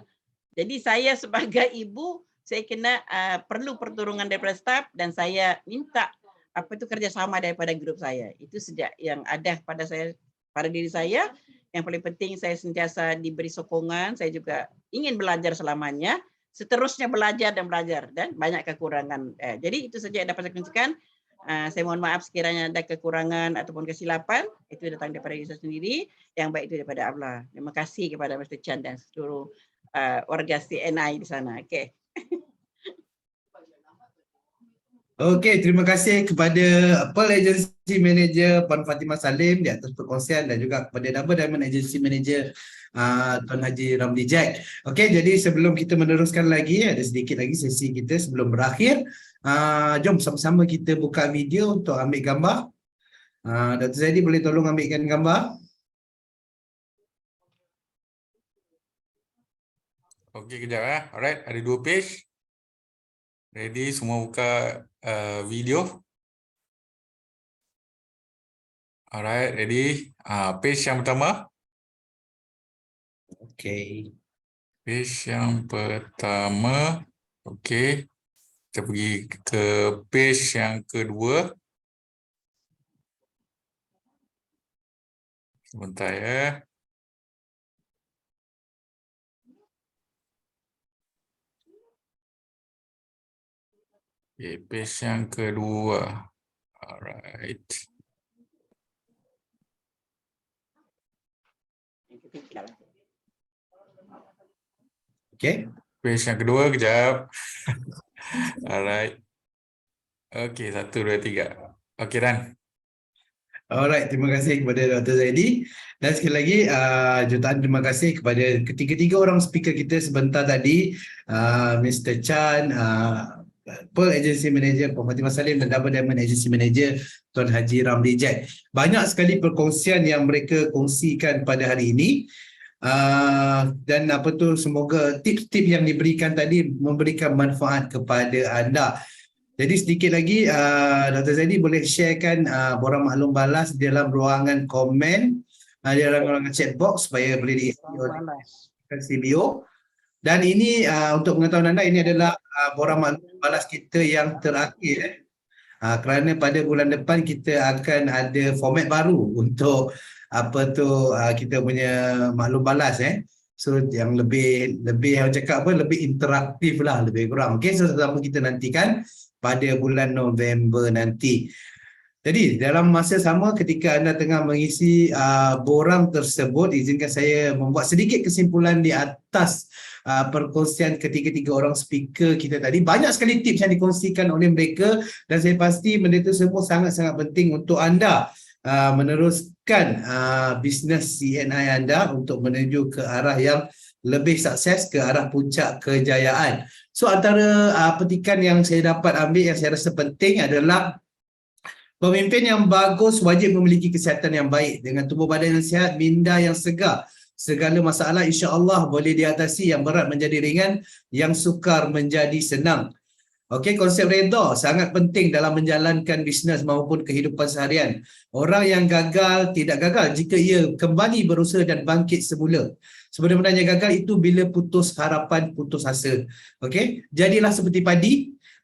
Jadi saya sebagai ibu, saya kena perlu pertolongan daripada staf dan saya minta kerjasama daripada grup saya. Itu sejak yang ada pada diri saya. Yang paling penting saya sentiasa diberi sokongan, saya juga ingin belajar selamanya, seterusnya belajar dan banyak kekurangan. Jadi itu saja yang dapat saya kongsikan. Saya mohon maaf sekiranya ada kekurangan ataupun kesilapan, itu datang daripada diri saya sendiri, yang baik itu daripada Allah. Terima kasih kepada Mr. Chan dan seluruh warga CNI di sana. Okey. Okey, terima kasih kepada Pearl Agency Manager Puan Fatimah Salim di atas perkongsian dan juga kepada Double Diamond Agency Manager Tuan Haji Ramli Jack. Okey, jadi sebelum kita meneruskan lagi, ada sedikit lagi sesi kita sebelum berakhir. Jom sama-sama kita buka video untuk ambil gambar. Dr. Zaidi boleh tolong ambilkan gambar? Okey, kejap . Alright, ada 2 page. Ready, semua buka video. Alright, ready. Page yang pertama. Okey. Page yang pertama. Okey. Kita pergi ke page yang kedua. Sebentar ya. Okay, page yang kedua. Alright. Okey. Page yang kedua, kejap. Alright. Okey, 1, 2, 3. Okey, Dan. Alright, terima kasih kepada Dr. Zaidi. Dan sekali lagi, jutaan terima kasih kepada ketiga-tiga orang speaker kita sebentar tadi, Mr. Chan, Pearl Agency Manager Puan Fatimah Salim dan Double Diamond Agency Manager Tuan Haji Ramli Jack. Banyak sekali perkongsian yang mereka kongsikan pada hari ini. Dan semoga tips-tips yang diberikan tadi memberikan manfaat kepada anda. Jadi sedikit lagi, Dr. Zaidi boleh sharekan borang maklum balas dalam ruangan komen, dalam ruangan chat box supaya boleh diisi oleh CBO. Dan ini untuk pengetahuan anda, ini adalah borang maklum balas kita yang terakhir. Kerana pada bulan depan kita akan ada format baru untuk kita punya maklum balas. So yang lebih yang cakap lebih interaktif lah, lebih kurang. Okey, so sama kita nantikan pada bulan November nanti. Jadi dalam masa sama ketika anda tengah mengisi borang tersebut, izinkan saya membuat sedikit kesimpulan di atas perkongsian ketiga-tiga orang speaker kita tadi. Banyak sekali tips yang dikongsikan oleh mereka dan saya pasti benda itu semua sangat-sangat penting untuk anda meneruskan bisnes CNI anda untuk menuju ke arah yang lebih sukses, ke arah puncak kejayaan. So antara petikan yang saya dapat ambil yang saya rasa penting adalah pemimpin yang bagus wajib memiliki kesihatan yang baik dengan tubuh badan yang sihat, minda yang segar. Segala masalah insya-Allah boleh diatasi, yang berat menjadi ringan, yang sukar menjadi senang. Okey, konsep redha sangat penting dalam menjalankan bisnes maupun kehidupan seharian. Orang yang gagal tidak gagal jika ia kembali berusaha dan bangkit semula. Sebenarnya gagal itu bila putus harapan, putus asa. Okey, jadilah seperti padi,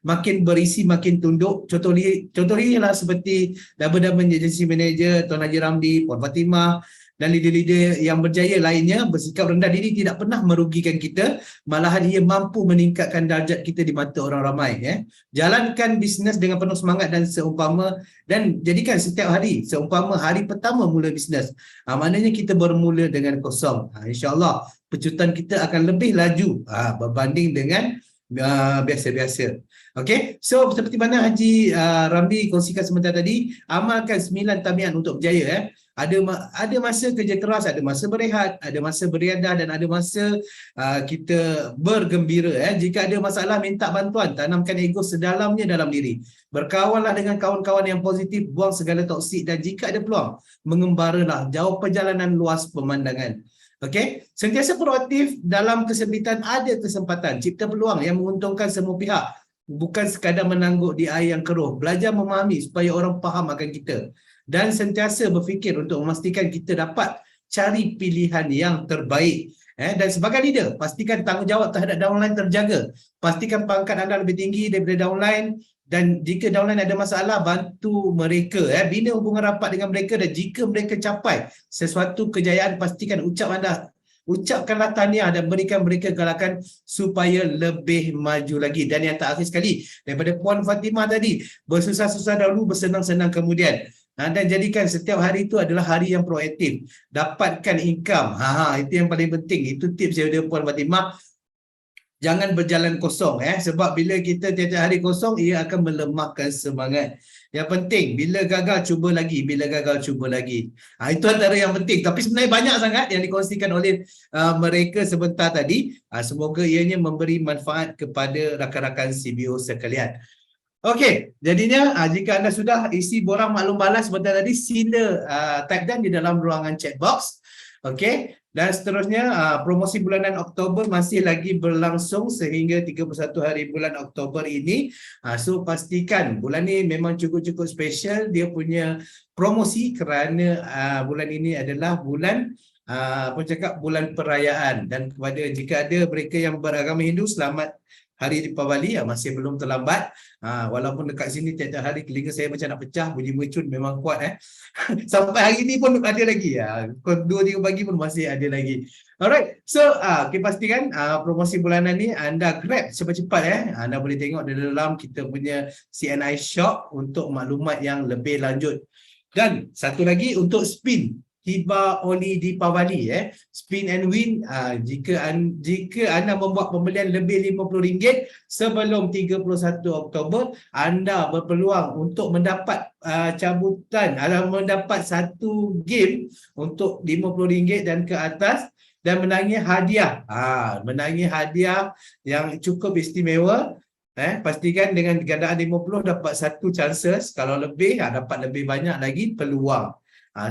makin berisi makin tunduk. Contohnya seperti Double Diamond Agency Manager Tuan Haji Ramli, Puan Fatimah dan leader-leader yang berjaya lainnya bersikap rendah diri tidak pernah merugikan kita, malahan ia mampu meningkatkan darjat kita di mata orang ramai. Jalankan bisnes dengan penuh semangat dan jadikan setiap hari seumpama hari pertama mula bisnes. Maknanya kita bermula dengan kosong. InsyaAllah pecutan kita akan lebih laju berbanding dengan biasa-biasa. Okey, so seperti mana Haji Ramli kongsikan sebentar tadi, amalkan 9 tabiat untuk berjaya. Ada masa kerja keras, ada masa berehat, ada masa beriadah dan ada masa kita bergembira. Jika ada masalah, minta bantuan, tanamkan ego sedalamnya dalam diri. Berkawanlah dengan kawan-kawan yang positif, buang segala toksik dan jika ada peluang, mengembaralah jauh perjalanan luas pemandangan. Okey, sentiasa proaktif dalam kesempitan ada kesempatan, cipta peluang yang menguntungkan semua pihak. bukan sekadar menangguk di air yang keruh. Belajar memahami supaya orang faham akan kita. Dan sentiasa berfikir untuk memastikan kita dapat cari pilihan yang terbaik. Dan sebagai leader, pastikan tanggungjawab terhadap downline terjaga. Pastikan pangkat anda lebih tinggi daripada downline. Dan jika downline ada masalah, bantu mereka, bina hubungan rapat dengan mereka, dan jika mereka capai sesuatu kejayaan, pastikan ucapkanlah tahniah dan berikan mereka galakan supaya lebih maju lagi. Dan yang terakhir sekali, daripada Puan Fatimah tadi, bersusah-susah dahulu, bersenang-senang kemudian. Dan jadikan setiap hari itu adalah hari yang proaktif. Dapatkan income. Itu yang paling penting. Itu tips daripada Puan Fatimah. Jangan berjalan kosong, sebab bila kita tiap-tiap hari kosong, ia akan melemahkan semangat. Yang penting, bila gagal cuba lagi, bila gagal cuba lagi. Itu antara yang penting. Tapi sebenarnya banyak sangat yang dikongsikan oleh mereka sebentar tadi. Semoga ianya memberi manfaat kepada rakan-rakan CBO sekalian. Okey, jadinya jika anda sudah isi borang maklum balas sebentar tadi, sila type down di dalam ruangan chat box. Okey, dan seterusnya promosi bulanan Oktober masih lagi berlangsung sehingga 31 hari bulan Oktober ini. So pastikan bulan ni memang cukup-cukup special dia punya promosi kerana bulan ini adalah bulan bulan perayaan. Dan kepada jika ada mereka yang beragama Hindu, selamat Hari Deepavali, masih belum terlambat. Walaupun dekat sini tiap-tiap hari telinga saya macam nak pecah, bunyi mercun memang kuat. Sampai hari ni pun ada lagi. 2-3 pagi pun masih ada lagi. Alright, so okay, pastikan promosi bulanan ni anda grab cepat-cepat. Anda boleh tengok di dalam kita punya CNI Shop untuk maklumat yang lebih lanjut. Dan satu lagi untuk spin. Tiba Oli Deepavali, spin and win. Jika anda membuat pembelian lebih RM50 sebelum 31 Oktober, anda berpeluang untuk mendapat cabutan, mendapat satu game untuk RM50 dan ke atas, dan menangi hadiah. Menangi hadiah yang cukup istimewa. Pastikan dengan gandaan 50 dapat satu chances, kalau lebih dapat lebih banyak lagi peluang.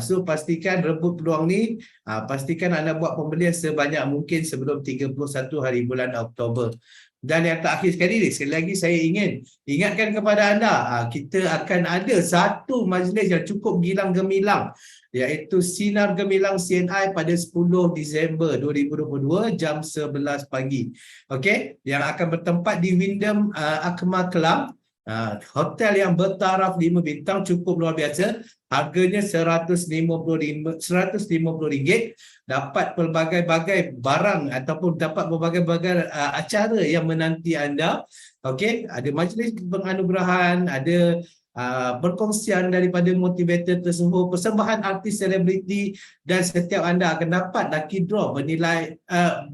So pastikan rebut peluang ni, pastikan anda buat pembelian sebanyak mungkin sebelum 31 hari bulan Oktober. Dan yang terakhir sekali lagi saya ingin ingatkan kepada anda, kita akan ada satu majlis yang cukup gilang gemilang, iaitu Sinar Gemilang CNI pada 10 Disember 2022 jam 11 pagi. Okey, yang akan bertempat di Wyndham Akma Club. Hotel yang bertaraf 5 bintang, cukup luar biasa. Harganya RM150. Dapat pelbagai-bagai barang ataupun dapat berbagai-bagai acara yang menanti anda. Okey, ada majlis penganugerahan, ada perkongsian daripada motivator tersebut, persembahan artis selebriti, dan setiap anda akan dapat lucky draw bernilai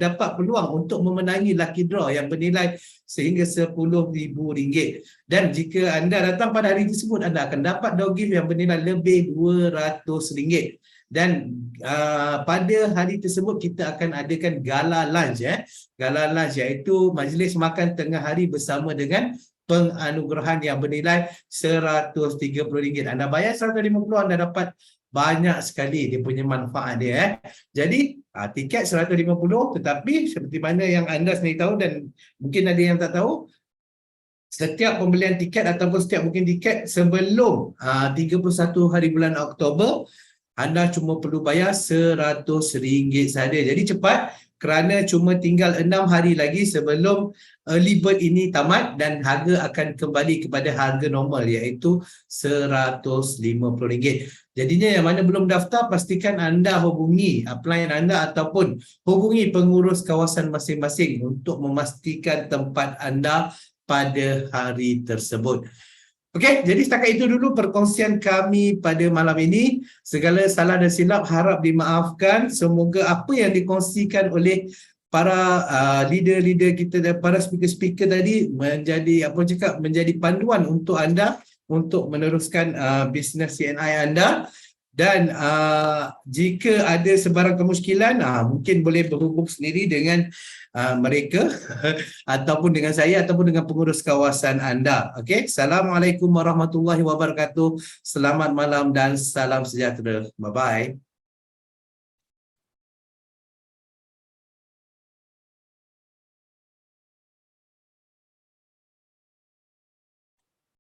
dapat peluang untuk memenangi lucky draw yang bernilai sehingga RM10,000. Dan jika anda datang pada hari tersebut, anda akan dapat door gift yang bernilai lebih RM200. Dan pada hari tersebut kita akan adakan gala lunch, gala lunch iaitu majlis makan tengah hari bersama dengan penganugerahan yang bernilai RM130. Anda bayar RM150, anda dapat banyak sekali dia punya manfaat dia. Jadi tiket RM150, tetapi seperti mana yang anda sendiri tahu dan mungkin ada yang tak tahu, setiap pembelian tiket ataupun setiap booking tiket sebelum 31 hari bulan Oktober, anda cuma perlu bayar RM100 saja. Jadi cepat, kerana cuma tinggal 6 hari lagi sebelum early bird ini tamat dan harga akan kembali kepada harga normal, iaitu RM150. Jadinya yang mana belum daftar, pastikan anda hubungi upline anda ataupun hubungi pengurus kawasan masing-masing untuk memastikan tempat anda pada hari tersebut. Okey, jadi setakat itu dulu perkongsian kami pada malam ini. Segala salah dan silap harap dimaafkan. Semoga apa yang dikongsikan oleh para leader-leader kita dan para speaker-speaker tadi menjadi panduan untuk anda untuk meneruskan bisnes CNI anda. Dan jika ada sebarang kemusykilan, mungkin boleh berhubung sendiri dengan mereka ataupun dengan saya ataupun dengan pengurus kawasan anda. Okey, Assalamualaikum warahmatullahi wabarakatuh. Selamat malam dan salam sejahtera. Bye bye.